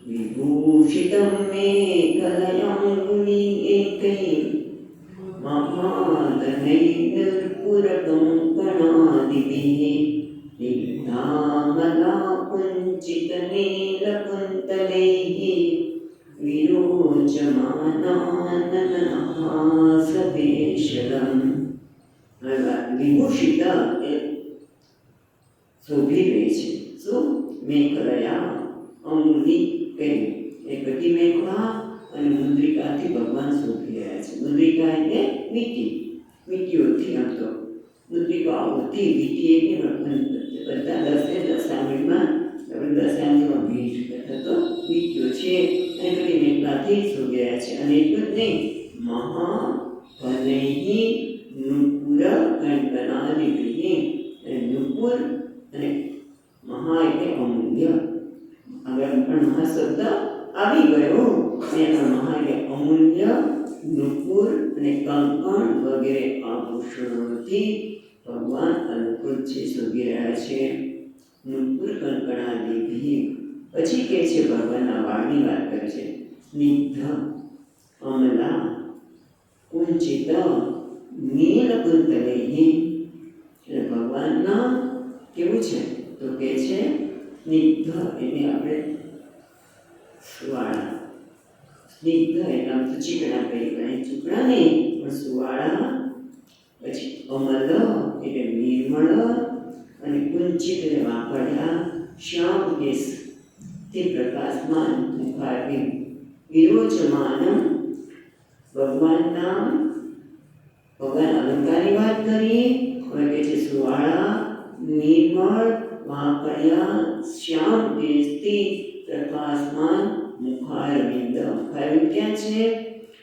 विभूषितं मेखलयाङ्गुलीयैकै महादनैर्पुरकङ्कणादिभिः लिब्धामलाकुञ्चितनीलकुन्तलैः विरोचमानाननहासभेषलम् વિભૂષિત એ શોભી રહી છે. શું? મેખલયા અંગુલી કઈ એ બધી મેખલા અને મુદ્રિકાથી ભગવાન શોભી રહ્યા છે. મુદ્રિકા એટલે વીંટી, વીંટીઓથી આમ તો મુદ્રિકાઓથી વીંટી એટલે બધા દશાંગીમાં દશાંગીમાં ભેટ થતો વીંટીઓ છે અને બધી મેખલાથી શોભી રહ્યા છે. અને એટલું જ નહીં, મહાભનૈઃ નુપુર કંકણાદિભિઃ નુપુર અને મહા એટલે અમૂલ્ય. હવે પણ મહા શબ્દ આવી ગયો અને મહા એટલે અમૂલ્ય નુપુર અને કંકણ વગેરે આભૂષણોથી ભગવાન અનુકૂળ છે, શોભી રહ્યા છે. નુપુર કંકણાદિભિઃ પછી કહે છે ભગવાનના વાળની વાત કરે છે. સ્નિગ્ધ અમલા કુંચિત નીલકુંતલૈઃ એટલે ભગવાનના કેવું છે તો કે છે સ્નિગ્ધ એટલે આપણે સુવાળા, સ્નિગ્ધ એટલે આમ તો ચીકણા કહીએ પણ ચીકણા નહીં પણ સુવાળા. પછી અમલ એટલે નિર્મળ અને કુંચિત એટલે વાપર્યા. શ્યામ કેસ તે પ્રકાશમાન મુખારવિ વિરોચમાનમ ભગવાન અલંકારની વાત કરી. હવે કે છે સુવાળા, નિર્મળ, વાંકડિયા, શ્યામ કેસથી પ્રકાશમાન મુખારવિંદ. મુખારવિંદ ક્યાં છે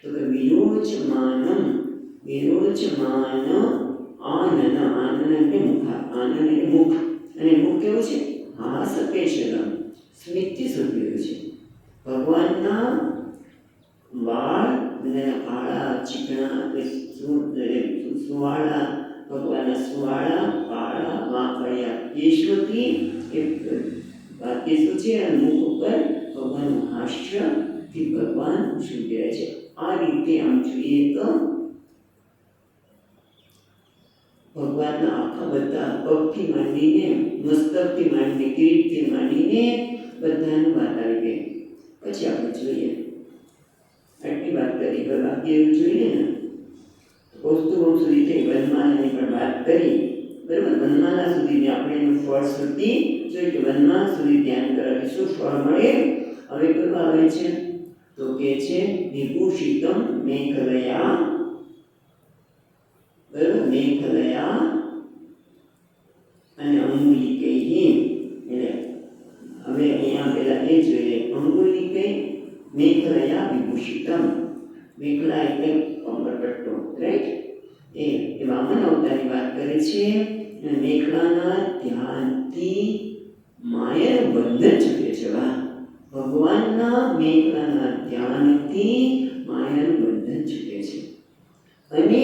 તો કે વિરોચમાનમ, વિરોચમાન આનન, આનન એટલે મુખા, આનન એટલે મુખ અને મુખ કેવું છે હાસકેશલમ, સ્મિતથી શોભ્યું છે. ભગવાનના વાળ અને કાળા ચીકણા સુવાળા, ભગવાનના સુવાળા કાળા વાંકડિયા કેશોથી એ કેશો છે અને મુખ ઉપર ભગવાનનું હાસ્યથી ભગવાન શોભ્યા છે. આ રીતે આમ જોઈએ તો ભગવાનના આખા બધા પગથી માંડીને, મસ્તકથી માંડીને, કિરીટથી માંડીને બધાનું વાત આવી ગઈ. પછી આપણે જોઈએ આટલી વાત કરી, હવે બાકી એવું જોઈએ ને કૌસ્તુભમ સુધી થઈ, વનમાલાની પણ વાત કરી, બરાબર. વનમાલા સુધીને આપણે એનું ફળ સુધી જોઈએ કે વનમાલા સુધી ધ્યાન કરવાથી શું ફળ મળે. હવે કયું આવે છે તો કે છે વિભૂષિતમ મેખલયા, બરાબર, મેખલયા અને અંગુલિકૈઃ. એટલે હવે અહીંયા પેલા એ જોઈએ અંગુલિકૈ મેખલયા વિભૂષિતમ. મેખલા એટલે કમરપટ્ટો, રાઈટ. એ વામન અવતારની વાત કરે છે. મેખલાના ધ્યાનથી માયાનું બંધન છૂટે છે. વાહ, ભગવાનના મેખલાના ધ્યાનથી માયાનું બંધન છૂટે છે. અને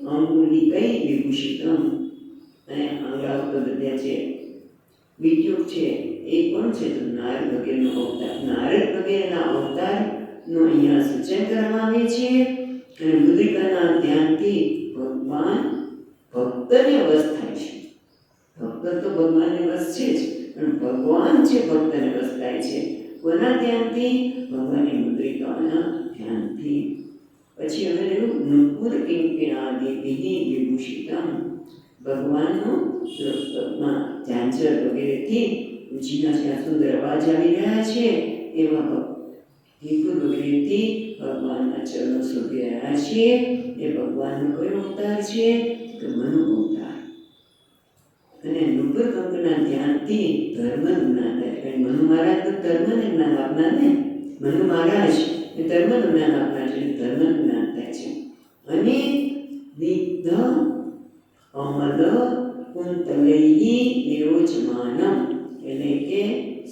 અંગુલિકૈ વિભૂષિતમ અને અંગાઓ તો બધા છે. બીજું છે એ કોણ છે તો નારદ વગેરેનો અવતાર, નારદ વગેરેના અવતારનું અહીંયા સૂચન કરવામાં આવે છે. અને મુદ્રિકાના ધ્યાનથી ભગવાન ભક્તને વશ થાય છે. ભક્ત તો ભગવાનને વશ છે જ, પણ ભગવાન છે ભક્તને વશ થાય છે. કોના ધ્યાનથી? ભગવાનની મુદ્રિકાઓના ધ્યાનથી. પછી હવે રહ્યું નુપુર કિંકિણાદિભિઃ વિભૂષિતમ. ભગવાનનું ઝાંઝર વગેરેથી ઝીણા ઝીણા સુંદર અવાજ આવી રહ્યા છે એવા વિપુલ વગેરેથી ભગવાનના ચરણો શોભી રહ્યા છે. એ ભગવાનનો કયો અવતાર છે તો મનુ અવતાર. અને નુપુર કંકના ધ્યાનથી ધર્મનું જ્ઞાન થાય. મનુ મહારાજ તો ધર્મને જ્ઞાન આપનાર ને, મનુ મહારાજ એ ધર્મનું જ્ઞાન આપનાર છે, ધર્મનું જ્ઞાન થાય છે. અને વિદ્ધ અમલ કુંતલૈઃ વિરોચમાનમ એટલે કે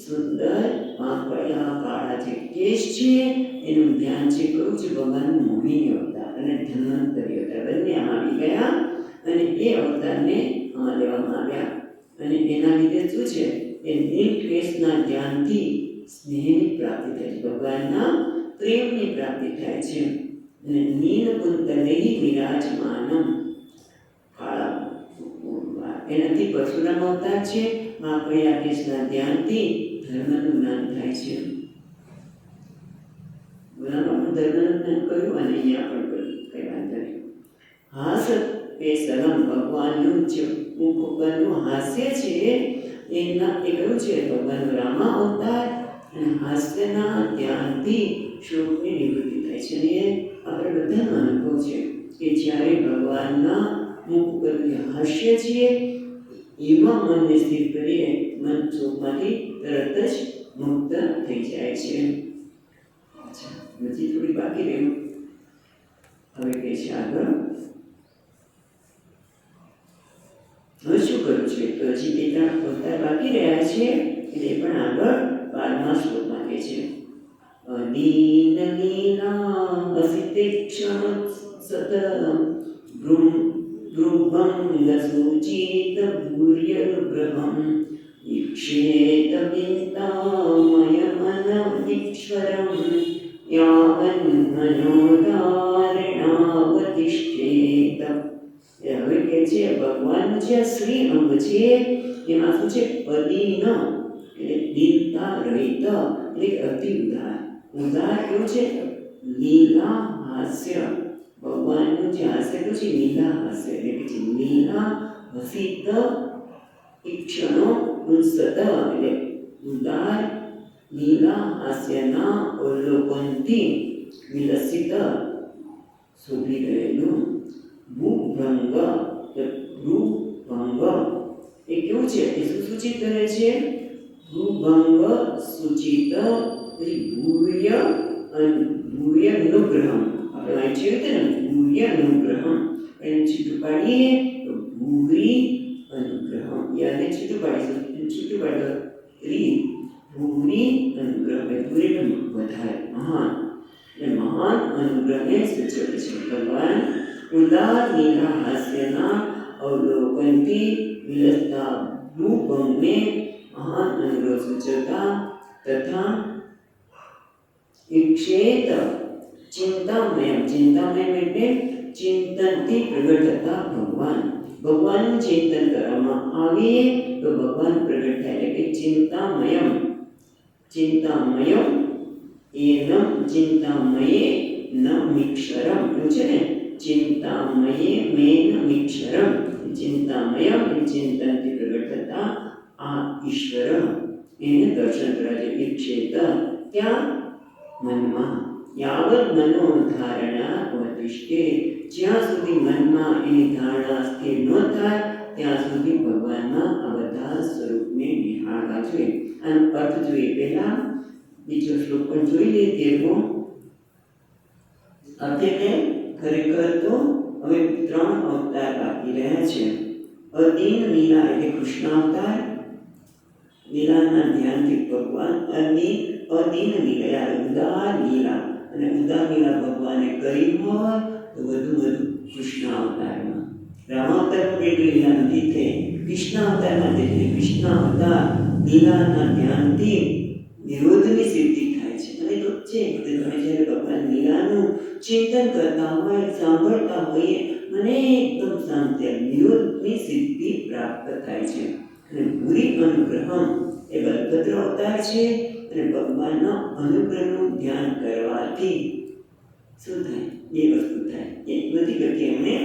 સુંદર વાંકડિયા કાળા જે કેશ છે એનું ધ્યાન છે કયું છે ભગવાનનું મોહિની અવતાર અને ધન્વંતરી અવતાર, બંને આમાં આવી ગયા. અને એ અવતારને આમાં લેવામાં આવ્યા. અને એના લીધે શું છે એ નીલ કેશના ધ્યાનથી સ્નેહની પ્રાપ્તિ થાય છે, ભગવાનના પ્રેમની પ્રાપ્તિ થાય છે. અને નીલ કુંતલેહી વિરાજમાનમ, એનાથી પરશુરામ અવતાર છે. મહાપ્રયાગેશના ધ્યાનથી ધર્મનું જ્ઞાન થાય છે. ગુલામનું ધર્મનું જ્ઞાન કહ્યું અને અહીંયા પણ કહ્યું, કઈ વાંધો નહીં. હાસ એ સલમ, ભગવાનનું જે મુખ ઉપરનું હાસ્ય છે એના એ કહ્યું છે ભગવાનનો રામા અવતાર, અને હાસ્યના ધ્યાનથી શોકની નિવૃત્તિ થાય છે. અને એ આપણે બધાનો અનુભવ છે કે જ્યારે ભગવાનના મુખ ઉપર હાસ્ય છીએ એમાં મનને સ્થિર કરીએ, મન શોકમાંથી તરત જ મુક્ત થઈ જાય છે. હજી થોડી બાકી રહ્યું. હવે કહે છે આગળ, હવે શું કર્યું છે? તો હજી બે ત્રણ અવતાર બાકી રહ્યા છે, એટલે પણ આગળ 12મા શ્લોકમાં કહે છે, અદીન લીલા અસિતેક્ષણ સત ભ્રુભંગ સૂચિત ભૂર્યગ્રહમ ઈક્ષેત વિંતામયમનવિશ્વરમ યાવન મનોધારણાવતિષ્ઠેત. હવે કે છે ભગવાનનું જે શ્રી અંગ છે એમાં શું છે? અદીન એટલે દીનતા રહિત, એટલે અતિ ઉદાર. ઉદાર કેવું છે? લીલા હાસ્ય. ભગવાનનું જે હાસ્ય કેવું છે? લીલા હાસ્ય. એટલે કે છે લીલા હસિત ઈક્ષણો ઉત્સત, એટલે ઉદાર લીલા હાસ્યના અવલોકનથી વિલસિત શોભી રહેલું. ભૂભંગ, ભૂભંગ એ કેવું છે? એ શું સૂચિત કરે છે? ભૂભંગ સૂચિત ભૂર્ય અનુગ્રહમ. આપણે વાંચ્યું હતું ને, ભૂર્ય અનુગ્રહમ. એને છૂટું પાડીએ તો ભૂરી અનુગ્રહમ. યાદે છૂટું પાડીશું, છૂટું પાડો રી ભૂરી અનુગ્રહ. ભૂરી વધારે મહાન, એટલે મહાન અનુગ્રહને સૂચવે છે. ભગવાન ઉદાર લીલા હાસ્યના અવલોકનથી વિલસતા ભૂભંગને મહાન અનુગ્રહ સૂચવતા તથા ઈક્ષેત ચિંતામય, ચિંતામય એટલે ચિંતનથી પ્રગટ થતા ભગવાન. ભગવાનનું ચિંતન કરવામાં આવે તો ભગવાન પ્રગટ થાય, એટલે કે ચિંતામયમ. ચિંતામયમ એનમ ચિંતામયે ન મિક્ષરમ. એવું છે ને, ચિંતામયે મેન મિક્ષરમ. ચિંતામયમ એટલે ચિંતનથી પ્રગટ થતા આ ઈશ્વર, એને દર્શન કરવા છે. ઈક્ષેત ત્યાં મનમાં, યાવત મનો ધારણા વતિષ્ઠે, જ્યાં સુધી મનમાં એની ધારણા સ્થિર ન થાય ત્યાં સુધી ભગવાનના આ બધા સ્વરૂપને નિહાળવા જોઈએ. આનો અર્થ જોઈએ પહેલા બીજો શ્લોક પણ જોઈ લઈએ. 13મો અર્થ એટલે ખરેખર તો હવે 3 અવતાર બાકી રહ્યા છે. અદીન લીલા એટલે કૃષ્ણ અવતાર, લીલાના ધ્યાનથી ભગવાન અદીન લીલા, ઉદાર લીલા. અને ઉદાર લીલા ભગવાને કરી હોય તો બધું કૃષ્ણ અવતારમાં. રામ અવતારમાં કેટલી લીલા નથી થઈ, કૃષ્ણ અવતારમાં તેટલી. કૃષ્ણ અવતાર લીલાના ધ્યાનથી નિરોધની સિદ્ધિ થાય છે. અને તો છે કે તમે જ્યારે ભગવાન લીલાનું ચિંતન કરતા હોય, સાંભળતા હોઈએ, મને એકદમ શાંતિ, નિરોધની સિદ્ધિ પ્રાપ્ત થાય છે. અને ભૂરી અનુગ્રહમ એ બલભદ્ર અવતાર છે. અને ભગવાનના અનુગ્રહનું ધ્યાન કરવાથી શું થાય? બે વસ્તુ થાય. એક નથી કરતી એમણે,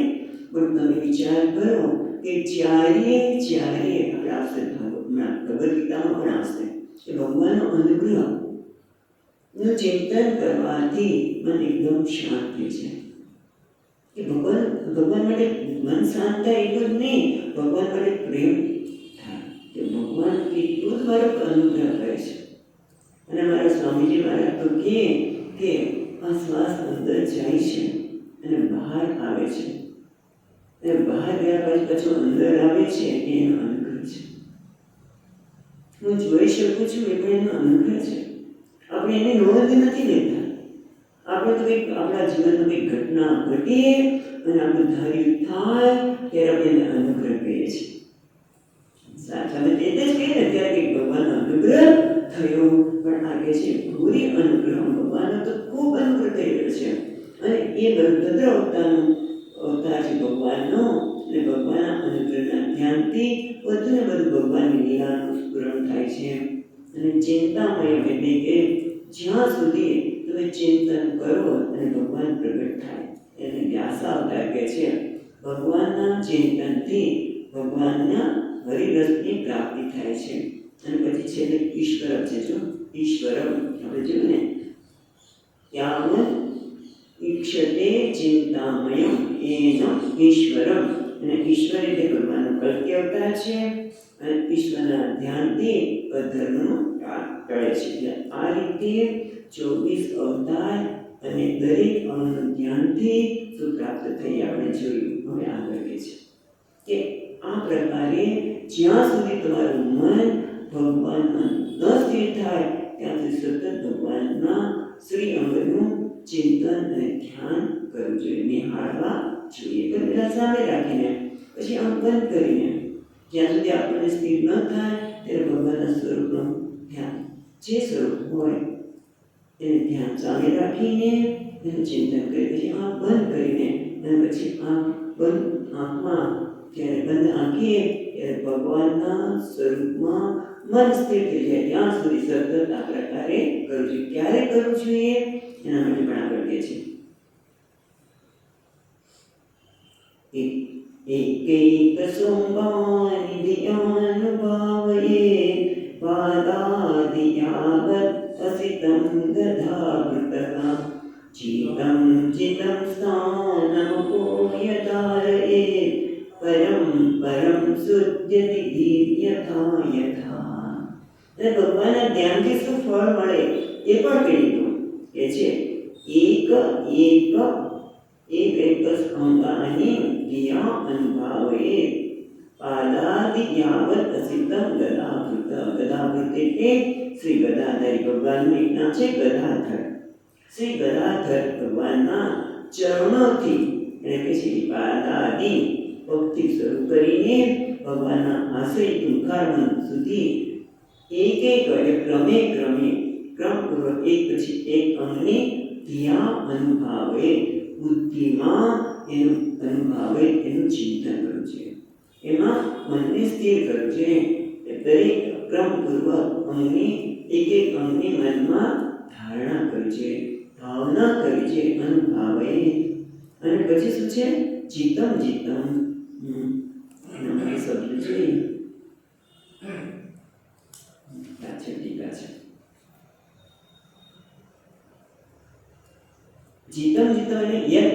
પણ તમે વિચાર કરો કે જ્યારે આપણે આવશે ભગવદ્ ગીતામાં પણ આવશે કે ભગવાનનો અનુગ્રહનું ચિંતન કરવાથી મન એકદમ શાંત થઈ જાય. કે ભગવાન માટે મન શાંત થાય એટલું જ નહીં, ભગવાન માટે પ્રેમ થાય કે ભગવાન એટલું જ મારો અનુગ્રહ કરે છે. અને મારા સ્વામીજી મહારાજ તો કહે કે આ શ્વાસ અંદર જાય છે અને બહાર આવે છે, અને બહાર ગયા પછી પાછું અંદર આવે છે, એનો અનુગ્રહ છે. હું જોઈ શકું છું એ પણ એનો અનુગ્રહ છે. આપણે એની નોંધ નથી લેતા. આપણે તો કંઈક આપણા જીવનમાં કંઈક ઘટના ઘટે અને આપણું ધાર્યું થાય ત્યારે આપણે એને અનુગ્રહ કહીએ છીએ. સાચા એટલે જ કહીએ ને ત્યારે કંઈક ભગવાનનો અનુગ્રહ થયો. પણ આ બલભદ્ર અવતાર છે ભગવાનનો, અને ભગવાનના અનુગ્રહના ધ્યાનથી વધુ ને વધુ ભગવાનની લીલાનું સ્મરણ થાય છે. અને ચિંતામય એટલે કે જ્યાં સુધી તમે ચિંતન કરો અને ભગવાન પ્રગટ થાય, એને વ્યાસાવતાર કહે છે. ભગવાનના ચિંતનથી ભગવાનના હરિરસની પ્રાપ્તિ થાય છે. અને પછી છેલ્લે ઈશ્વરમ છે. જો ઈશ્વરમ આપણે જોયું ને, યાવન ઈક્ષતે ચિંતામયમ એનમ ઈશ્વરમ. અને ઈશ્વર એટલે ભગવાનનો કલ્કી અવતાર છે, અને ઈશ્વરના ધ્યાનથી અધર્મનો ટળે છે. એટલે આ રીતે 24 અવતાર અને દરેક અંગનું ધ્યાનથી શું પ્રાપ્ત થઈ આપણે જોયું. હવે આગળ કહે છે કે આ પ્રકારે જ્યાં સુધી તમારું મન ભગવાનમાં ન સ્થિર થાય ત્યાં સુધી સતત ભગવાનના શ્રી અંગનું ચિંતન અને ધ્યાન કરવું જોઈએ, નિહાળવા જોઈએ. પેલા સામે રાખીને પછી આમ બંધ કરીને જ્યાં સુધી આપણને સ્થિર ન થાય ત્યારે ભગવાનના સ્વરૂપનું ધ્યાન, જે સ્વરૂપ હોય એને ધ્યાન સામે રાખીને એનું ચિંતન કરી પછી આંખ બંધ કરીને અને પછી આંખમાં જ્યારે બંધ આંખીએ ત્યારે ભગવાનના સ્વરૂપમાં મન સ્થિર થઈ જાય ત્યાં સુધી સતત આ પ્રકારે કરવું જોઈએ. ક્યારે કરવું જોઈએ એના માટે પણ આગળ કહે છે. એકૈક સોમવાનિ ધ્યાનુભાવયે પાદાદિયાવત અસિતં ગધાવૃતઃ ચિત્તં ચિત્તં સ્થાનમપોયધારયે પરમ પરમ શુદ્ધ્યતિ દિવ્યથા યથા. અને ભગવાનના ધ્યાનથી શું ફળ મળે એ પણ કહી દીધું કે છે એક અંગાની ક્રિયા અનુભાવે પાદાદિ યાવત અસિતં ગદાવૃત. ગદાવૃત એટલે શ્રી ગદાધરી ભગવાનનું એક નામ છે ગદાધર. શ્રી ગદાધર ભગવાનના ચરણોથી એટલે કે શ્રી પાદાદિ ભક્તિ શરૂ કરીને ભગવાનના આશ્રય તુંકારમન સુધી એક ક્રમે ક્રમપૂર્વક એક પછી એક અંગની ધ્યાન અનુભાવે બુદ્ધિમાં એનું અનુભાવે એનું ચિંતન કરવું છે. એમાં મનને સ્થિર કરવું છે. દરેક ક્રમપૂર્વક અંગની એક અંગની મનમાં ધારણા કરવી છે, ભાવના કરવી છે, અનુભાવે. અને પછી શું છે? ચિત્તમ ચિત્તમ એના માટે શબ્દ છે ટીકા છે. ચિત્તમ ચિત્તમ એટલે યત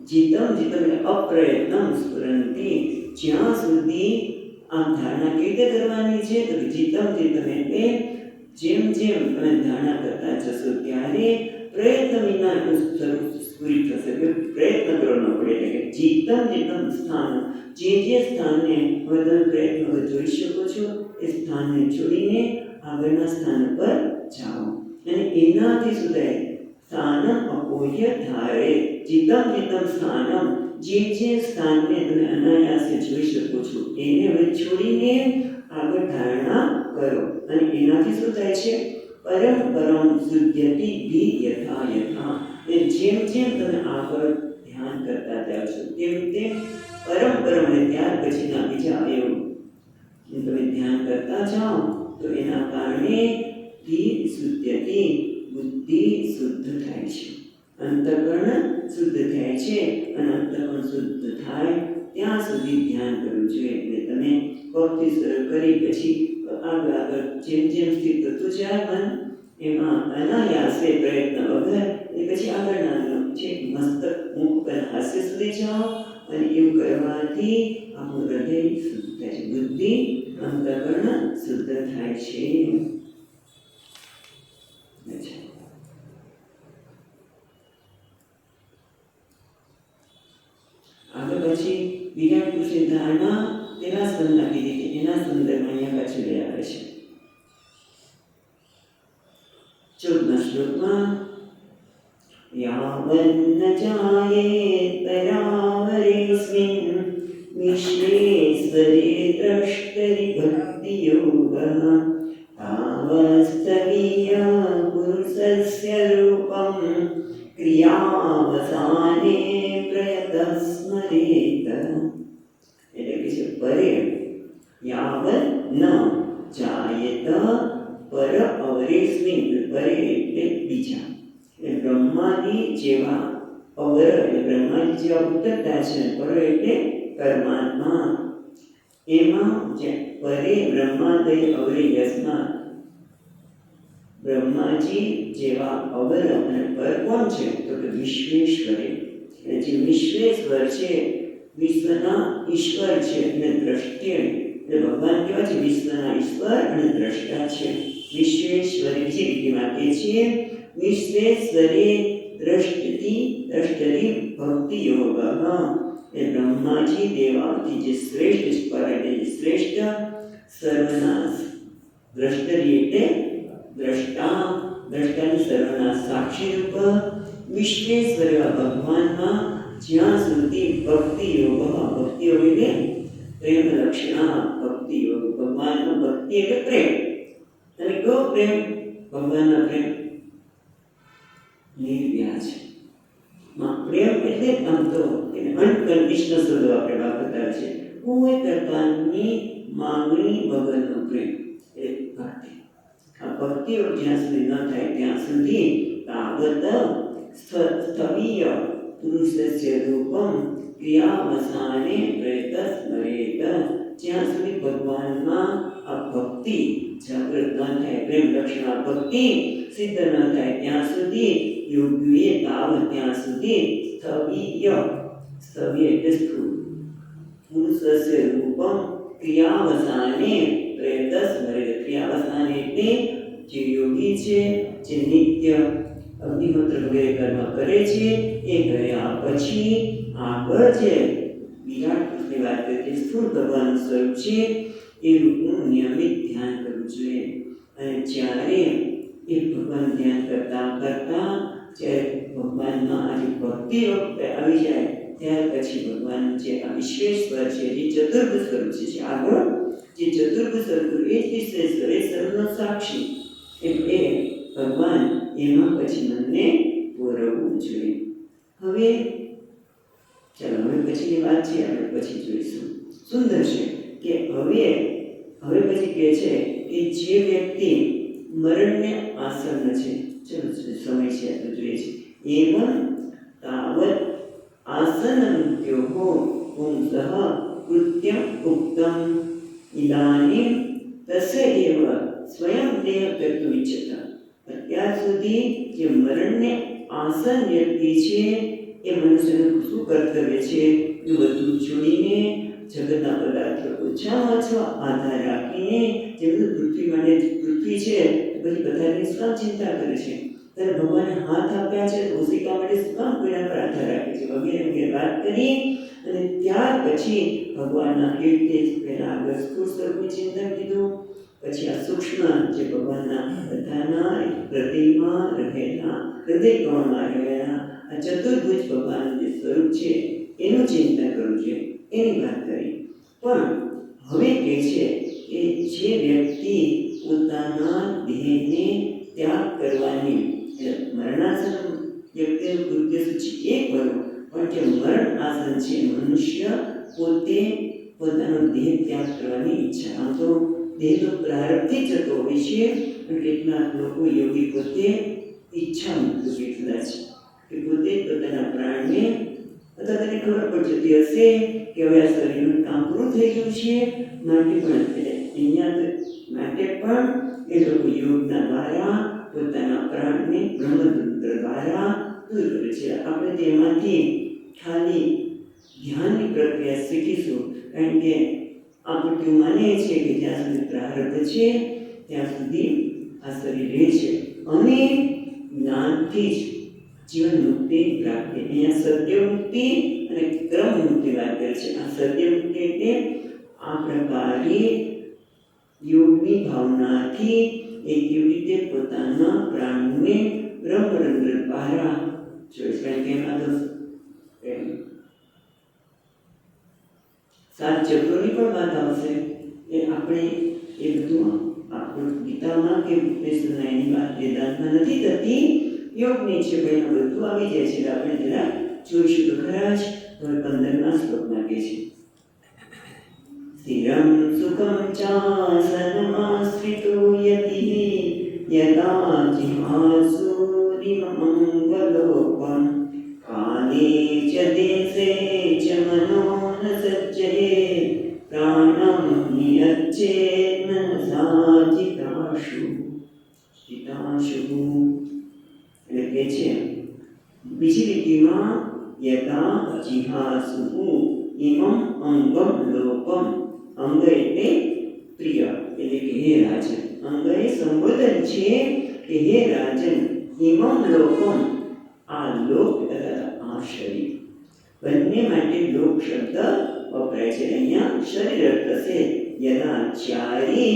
ચિત્તમ ચિત્તમ એટલે અપ્રયત્નમ સ્ફુરંતિ. જ્યાં સુધી આમ ધારણા કેવી રીતે કરવાની છે તો ચિત્તમ ચિત્તમ એટલે જેમ જેમ તમે ધારણા કરતા જશો ત્યારે પ્રયત્ન વિના એનું સ્વરૂપ પૂરી થશે. પ્રયત્ન કરવાનો પડે એટલે કે ચિત્તમ ચિત્તમ સ્થાન, જે સ્થાનને હવે તમે પ્રયત્ન જોઈ શકો છો એ સ્થાનને છોડીને આગળના સ્થાન પર જાઓ. અને એનાથી શું થાય? સ્થાનમ અપોહ્ય ધારે. ચિત્તમ ચિત્તમ સ્થાનમ, જે સ્થાનને તમે અનાયાસે જોઈ શકો છો એને હવે છોડીને આગળ ધારણા કરો. અને એનાથી શું થાય છે? પરમ પરમ શુદ્ધ્યતિ વિ યથા યથા. જેમ જેમ તમે આગળ ધ્યાન કરતા જાઓ છો તેમ તેમ પરમ પરમ અને ત્યાર પછીના બીજા અવયવ તમે ધ્યાન કરતા જાઓ તો એના કારણે વિ શુદ્ધ્યતિ બુદ્ધિ શુદ્ધ થાય છે, અંતઃકરણ શુદ્ધ થાય છે. અને અંતઃકરણ શુદ્ધ થાય ત્યાં સુધી ધ્યાન કરવું જોઈએ. એટલે તમે ભક્તિ શરૂ કરી પછી આગળ જેમ જેમ સ્થિર થતું જાય મન એમાં અનાયાસે પ્રયત્ન વગર એ પછી આગળના છે મસ્તક મુખ પર હાસ્ય સુધી જાઓ. અને એવું કરવાથી આપણું હૃદય શુદ્ધ થાય છે, બુદ્ધિ અંતઃકરણ શુદ્ધ થાય છે. આગળ પછી વિરાટ પુરુષની ધારણા તેના સ્કંદ આપી દીધી. એના સંદર્ભમાં અહીંયા પાછળ લઈ આવે છે 14મા શ્લોકમાં યાવન્ન જાયેત પરાવરેસ્મિન વિશ્વેશ્વરે દ્રષ્ટરિ ભક્તિયોગઃ તાવસ્થવીય પુરુષસ્ય રૂપં ક્રિયા ક્રિયાવસાને પ્રયતઃ સ્મરેત. એટલે કે છે પરે યાવત ન જાયેત પર અવરેસ્મિન. પરે એટલે બીજા, એટલે બ્રહ્માદિ જેવા અવર એટલે બ્રહ્માદિ જેવા ઉતરતા છે, પર એટલે પરમાત્મા. એમાં જે પરે બ્રહ્માદય અવરે યસ્માત, બ્રહ્માજી જેવા અવર અને પર કોણ છે? તો કે વિશ્વેશ્વરે. એટલે જે વિશ્વેશ્વર છે, વિશ્વના ઈશ્વર છે અને દ્રષ્ટિ. એટલે ભગવાન કેવા છે? વિશ્વના ઈશ્વર અને દ્રષ્ટા છે. વિશ્વેશ્વરે બીજી રીતિમાં કહે છે વિશ્વેશ્વરે દ્રષ્ટિ ભક્તિ યોગ. એ બ્રહ્માજી દેવાથી જે શ્રેષ્ઠ પર એટલે શ્રેષ્ઠ સર્વનાશ દ્રષ્ટરી એટલે દ્રષ્ટા, દ્રષ્ટાની સર્વના સાક્ષી રૂપ વિશ્વેશ્વર ભગવાનમાં જ્યાં સુધી ભક્તિ યોગ, ભક્તિ યોગ એટલે પ્રેમ લક્ષણા. ભક્તિ યોગ ભગવાનમાં ભક્તિ એટલે પ્રેમ. અને કયો પ્રેમ? ભગવાનના પ્રેમ નિર્વ્યાજ પ્રેમ એટલે આમ તો અનકન્ડિશનલ શબ્દો આપણે વાપરતા છે. કોઈ પ્રકારની માંગણી વગરનો પ્રેમ એ ભક્તિ. આ ભક્તિઓ જ્યાં સુધી ન થાય ત્યાં સુધી તાવત સ્થવીય પુરુષસ્ય રૂપમ ક્રિયાવસાને પ્રયતઃ સ્મરેત. જ્યાં સુધી ભગવાનમાં આ ભક્તિ જાગૃત ન થાય, પ્રેમ લક્ષણા ભક્તિ સિદ્ધ ન થાય ત્યાં સુધી યોગીએ તાવ ત્યાં સુધી સ્થવીય, સ્થવીય એટલે સ્થૂળ, પુરુષસ્ય રૂપમ ક્રિયાવસાને પ્રયતઃ સ્મરેત. ક્રિયાવસાને એટલે જે યોગી છે, જે નિત્ય અગ્નિહોત્ર વગેરે કર્મ કરે છે, એ કર્યા પછી આગળ જે વિરાટ પુરુષની વાત કરીએ, સ્થૂળ ભગવાનનું સ્વરૂપ છે એ રૂપનું નિયમિત ધ્યાન કરવું જોઈએ. અને જ્યારે એ ભગવાન ધ્યાન કરતા કરતા જ્યારે ભગવાનમાં આજે ભક્તિ આવી જાય ત્યાર પછી ભગવાન જે આ વિશ્વેશ્વર છે, જે ચતુર્ભુજ સ્વરૂપ છે, આગળ જે ચતુર્ભુજ સ્વરૂપ એ જ વિશ્વેશ્વર, એ સર્વનો સાક્ષી. એટલે ભગવાન એમાં પછી મનને પોરવવું જોઈએ. હવે ચાલો, હવે પછીની વાત છે આપણે પછી જોઈશું. સુંદર છે કે હવે પછી કહે છે કે જે વ્યક્તિ મરણને આસન્ન છે, ચલો સમય છે તો જોઈએ છે, એવં તાવત આસન મૃત્યોઃ પુંસઃ કૃત્યમ ઉક્તમ ઇદાનીમ તસ્ય એવ સ્વયં દેહ કર્તુમ ઇચ્છત. અત્યાર સુધી જે મરણને આસન વ્યક્તિ છે એ મનુષ્યનું શું કર્તવ્ય છે? એ બધું છોડીને જગતના પદાર્થો ઓછામાં ઓછા આધાર રાખીને, જેમનું પૃથ્વી માટે પૃથ્વી છે પછી બધાની શું ચિંતા કરે છે? ત્યારે ભગવાને હાથ આપ્યા છે, ઓશિકા માટે શું કામ કોઈના પર આધાર રાખે છે? વગેરે વગેરે વાત કરી અને ત્યાર પછી ભગવાનના કીર્તિ પહેલા આગળ સ્થૂળ સ્વરૂપનું ચિંતન કીધું, પછી આ સૂક્ષ્મ જે ભગવાનના બધાના હૃદયમાં રહેલા, હૃદય કોણમાં રહેલા આ ચતુર્ભુજ ભગવાનનું જે સ્વરૂપ છે એનું ચિંતન કરવું છે, એની વાત કરી. પણ હવે કહે છે કે જે વ્યક્તિ પોતાના દેહને ત્યાગ કરવાની, મરણાસન વ્યક્તિનું કૃત્ય સૂચિ એ કરવું, પણ જે મરણ આસન છે મનુષ્ય પોતે પોતાનો દેહ ત્યાગ કરવાની ઈચ્છા, આમ તો દેહનો પ્રારબ્ધથી જતો હોય છે, પણ કેટલાક લોકો યોગી પોતે ઈચ્છા મુક્ત થતા છે કે પોતે પોતાના પ્રાણને, અથવા તેને ખબર પડી જતી હશે કે હવે આ શરીરનું કામ પૂરું થઈ ગયું છે, માટે પણ એ લોકો યોગના દ્વારા પોતાના પ્રાણને બ્રહ્મતંત્ર દ્વારા દૂર કરે છે. આપણે તેમાંથી ખાલી ધ્યાનની પ્રક્રિયા શીખીશું, કારણ કે આપણે માને છે કે જ્યાં સુધી પ્રારબ્ધ છે ત્યાં સુધી આ શરીર રહે છે, અને જ્ઞાનથી જ જીવન મુક્તિ પ્રાપ્તિ. અહીંયા સત્ય મુક્તિ અને ક્રમ મુક્તિ વાત કરે છે. આ સત્ય મુક્તિ એટલે આ પ્રકારે યોગની ભાવનાથી એ કેવી રીતે પોતાના પ્રાણને બ્રહ્મરંધ્ર દ્વારા જોઈશ, કારણ કે એમાં તો સાત ચક્રોની પણ વાત આવશે. એ આપણે એ બધું આપણું ગીતામાં કે ઉપનિષદમાં એની વાત વેદાંતમાં નથી થતી, યોગની છે ભાઈ બધું આવી જાય છે. આપણે જરા જોઈશું તો ખરા જ. હવે 15મા શ્લોકમાં કહે છે સ્થિરમ સુખમ ચાસનમાશ્રિતો યતિઃ યદા જિહાસુરિમંગલોપમ કાલે ચ દેશે ચ મનો ન સજ્જયે પ્રાણમ નિયચ્છેદ મનસા ચિતાશુ. એટલે કે છે બીજી લીટીમાં યદા જિહાસુ ઇમમ અંગમ લોકમ. અંગ એટલે પ્રિય, એટલે કે હે રાજન. અંગ એ સંબોધન છે કે હે રાજન, ઇમમ લોકમ આ લોક આ શરીર. બંને માટે લોક શબ્દ વપરાય છે. અહીંયા શરીર અર્થ છે યદા જ્યારે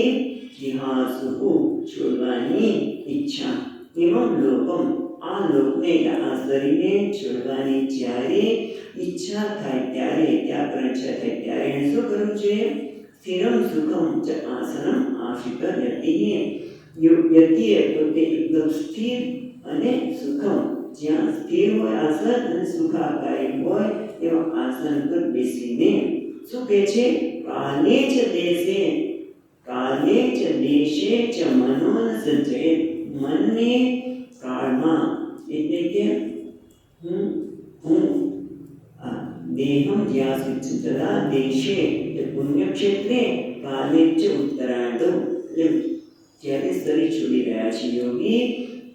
જિહાસુ છોડવાની ઈચ્છા, ઇમમ લોકમ આ લોકને આ શરીરને છોડવાની જ્યારે ઈચ્છા થાય ત્યારે, ત્યાં પણ ઈચ્છા થાય ત્યારે એને શું કરવું જોઈએ? સ્થિરમ સુખમ ચ આસનમ આશ્રિત યતિઃ. યતિ એટલે એકદમ સ્થિર અને સુખમ, જ્યાં સ્થિર હોય આસન અને સુખાકારી હોય એવા આસન પર બેસીને શું કહે છે? કાલે ચ દેશે, કાલે ચ દેશે ચ મનો ન સજ્જયેત. મનને કાળમાં એટલે કે હું દેહમ જ્યાં દેશે એટલે પુણ્યક્ષેત્રે કાલે ચ ઉત્તરાયણ. જ્યારે શરીર છોડી રહ્યા છે યોગી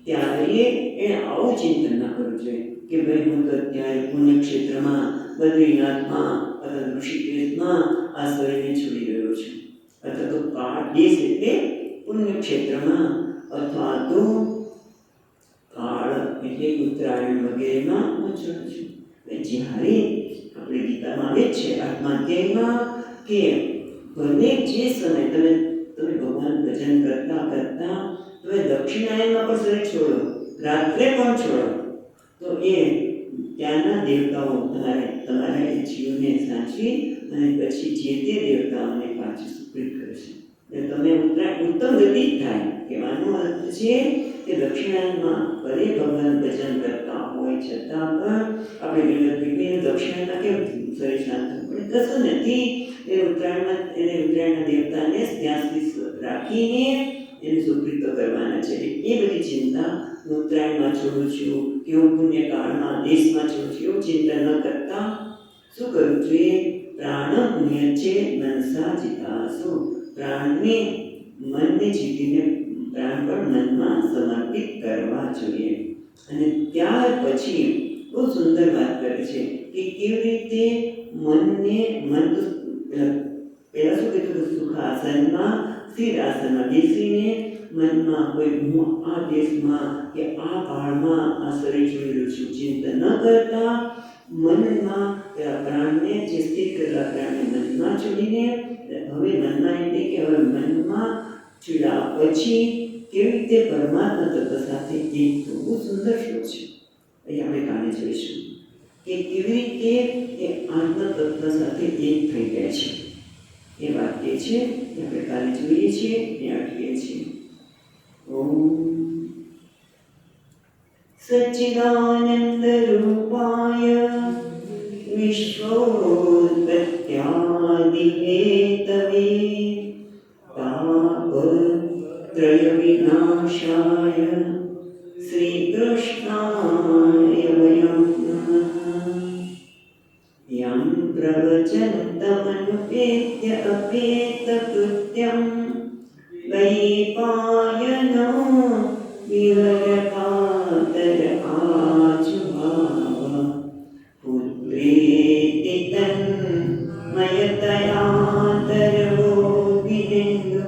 ત્યારે એને આવું ચિંતન ના કરવું જોઈએ કે ભાઈ હું તો અત્યારે પુણ્યક્ષેત્રમાં બદ્રીનાથમાં અથવા ઋષિકેશમાં આ શરીરને છોડી રહ્યો છું, અથવા તો કાળ દેશ એટલે પુણ્યક્ષેત્રમાં અથવા તો કાળ એટલે ઉત્તરાયણ વગેરેમાં હું છોડું છું. જ્યારે આપણે ગીતામાં આવે છે આત્માધ્યાયમાં કે ભલે જે સમય તમે ભગવાન ભજન કરતા કરતા તમે દક્ષિણાયનમાં પણ શરીર છોડો, રાત્રે પણ છોડો, તો એ ત્યાંના દેવતાઓ તમારા જીવને સાચવી અને પછી જે તે દેવતાઓને પાછું સુપ્રીત કરશે. તમે ઉત્તમ ગતિ થાય. કહેવાનો અર્થ છે કે દક્ષિણાયનમાં ભલે ભગવાન ભજન કરતા હોય છતાં પણ આપણે દક્ષિણાયનમાં કેમ શરીર શાંત થવું પડે? કશું નથી. એ ઉત્તરાયણના દેવતાને ત્યાં સુધી રાખીને એને સુપ્રીત કરવાના છે. એ બધી ચિંતા ઉત્તરાયણમાં છોડું છું કે હું પુણ્યકાળમાં દેશમાં છોડું છું એવું ચિંતા ન કરતા શું કરવું જોઈએ? પ્રાણ નિયચ્છેદ મનસા ચિતાસુ. મનને જીતીને પ્રાણ પણ મનમાં સમર્પિત કરવા જોઈએ. અને ત્યાર પછી બહુ સુંદર વાત કરે છે કે કેવી રીતે મનને પહેલા શું કીધું? સુખાસનમાં સ્થિર આસનમાં બેસીને મનમાં કોઈ હું આ દેશમાં કે આ કાળમાં આ શરીર છોડી રહ્યો છું ચિંતા ન કરતા મનમાં પ્રાણને જે સ્થિર કરેલા પ્રાણને મનમાં છોડીને હવે મનમાં એટલે કે હવે મનમાં છોડ્યા પછી કેવી રીતે પરમાત્મા તત્વ સાથે એક બહુ સુંદર શ્લોક છે. અહીં આપણે કાલે જોઈશું કે કેવી રીતે એ આત્મ તત્વ સાથે એક થઈ ગયા છે. એ વાક્ય છે એ આપણે કાલે જોઈએ છીએ ને અટકીએ છીએ. ઓમ સચ્ચિદાનંદ રૂપાય વિશ્વોત્પત્યાદિ હેતવે તાપત્રય વિનાશાય શ્રી કૃષ્ણાય વયં યં પ્રવચन्तમનુપેત્ય અપેતકૃત્યં વૈપાયનો વિહરકાતર આજુભાવ પુત્રેતિ તન્મયતયાતરવો વિનેन्दુ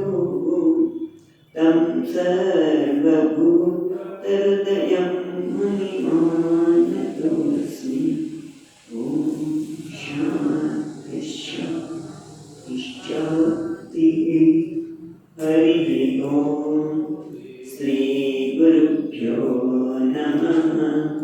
तं सर्वभूतहृदयं मुनिमानतोऽस्मि. हरि ओम श्री गुरुभ्यो नमः.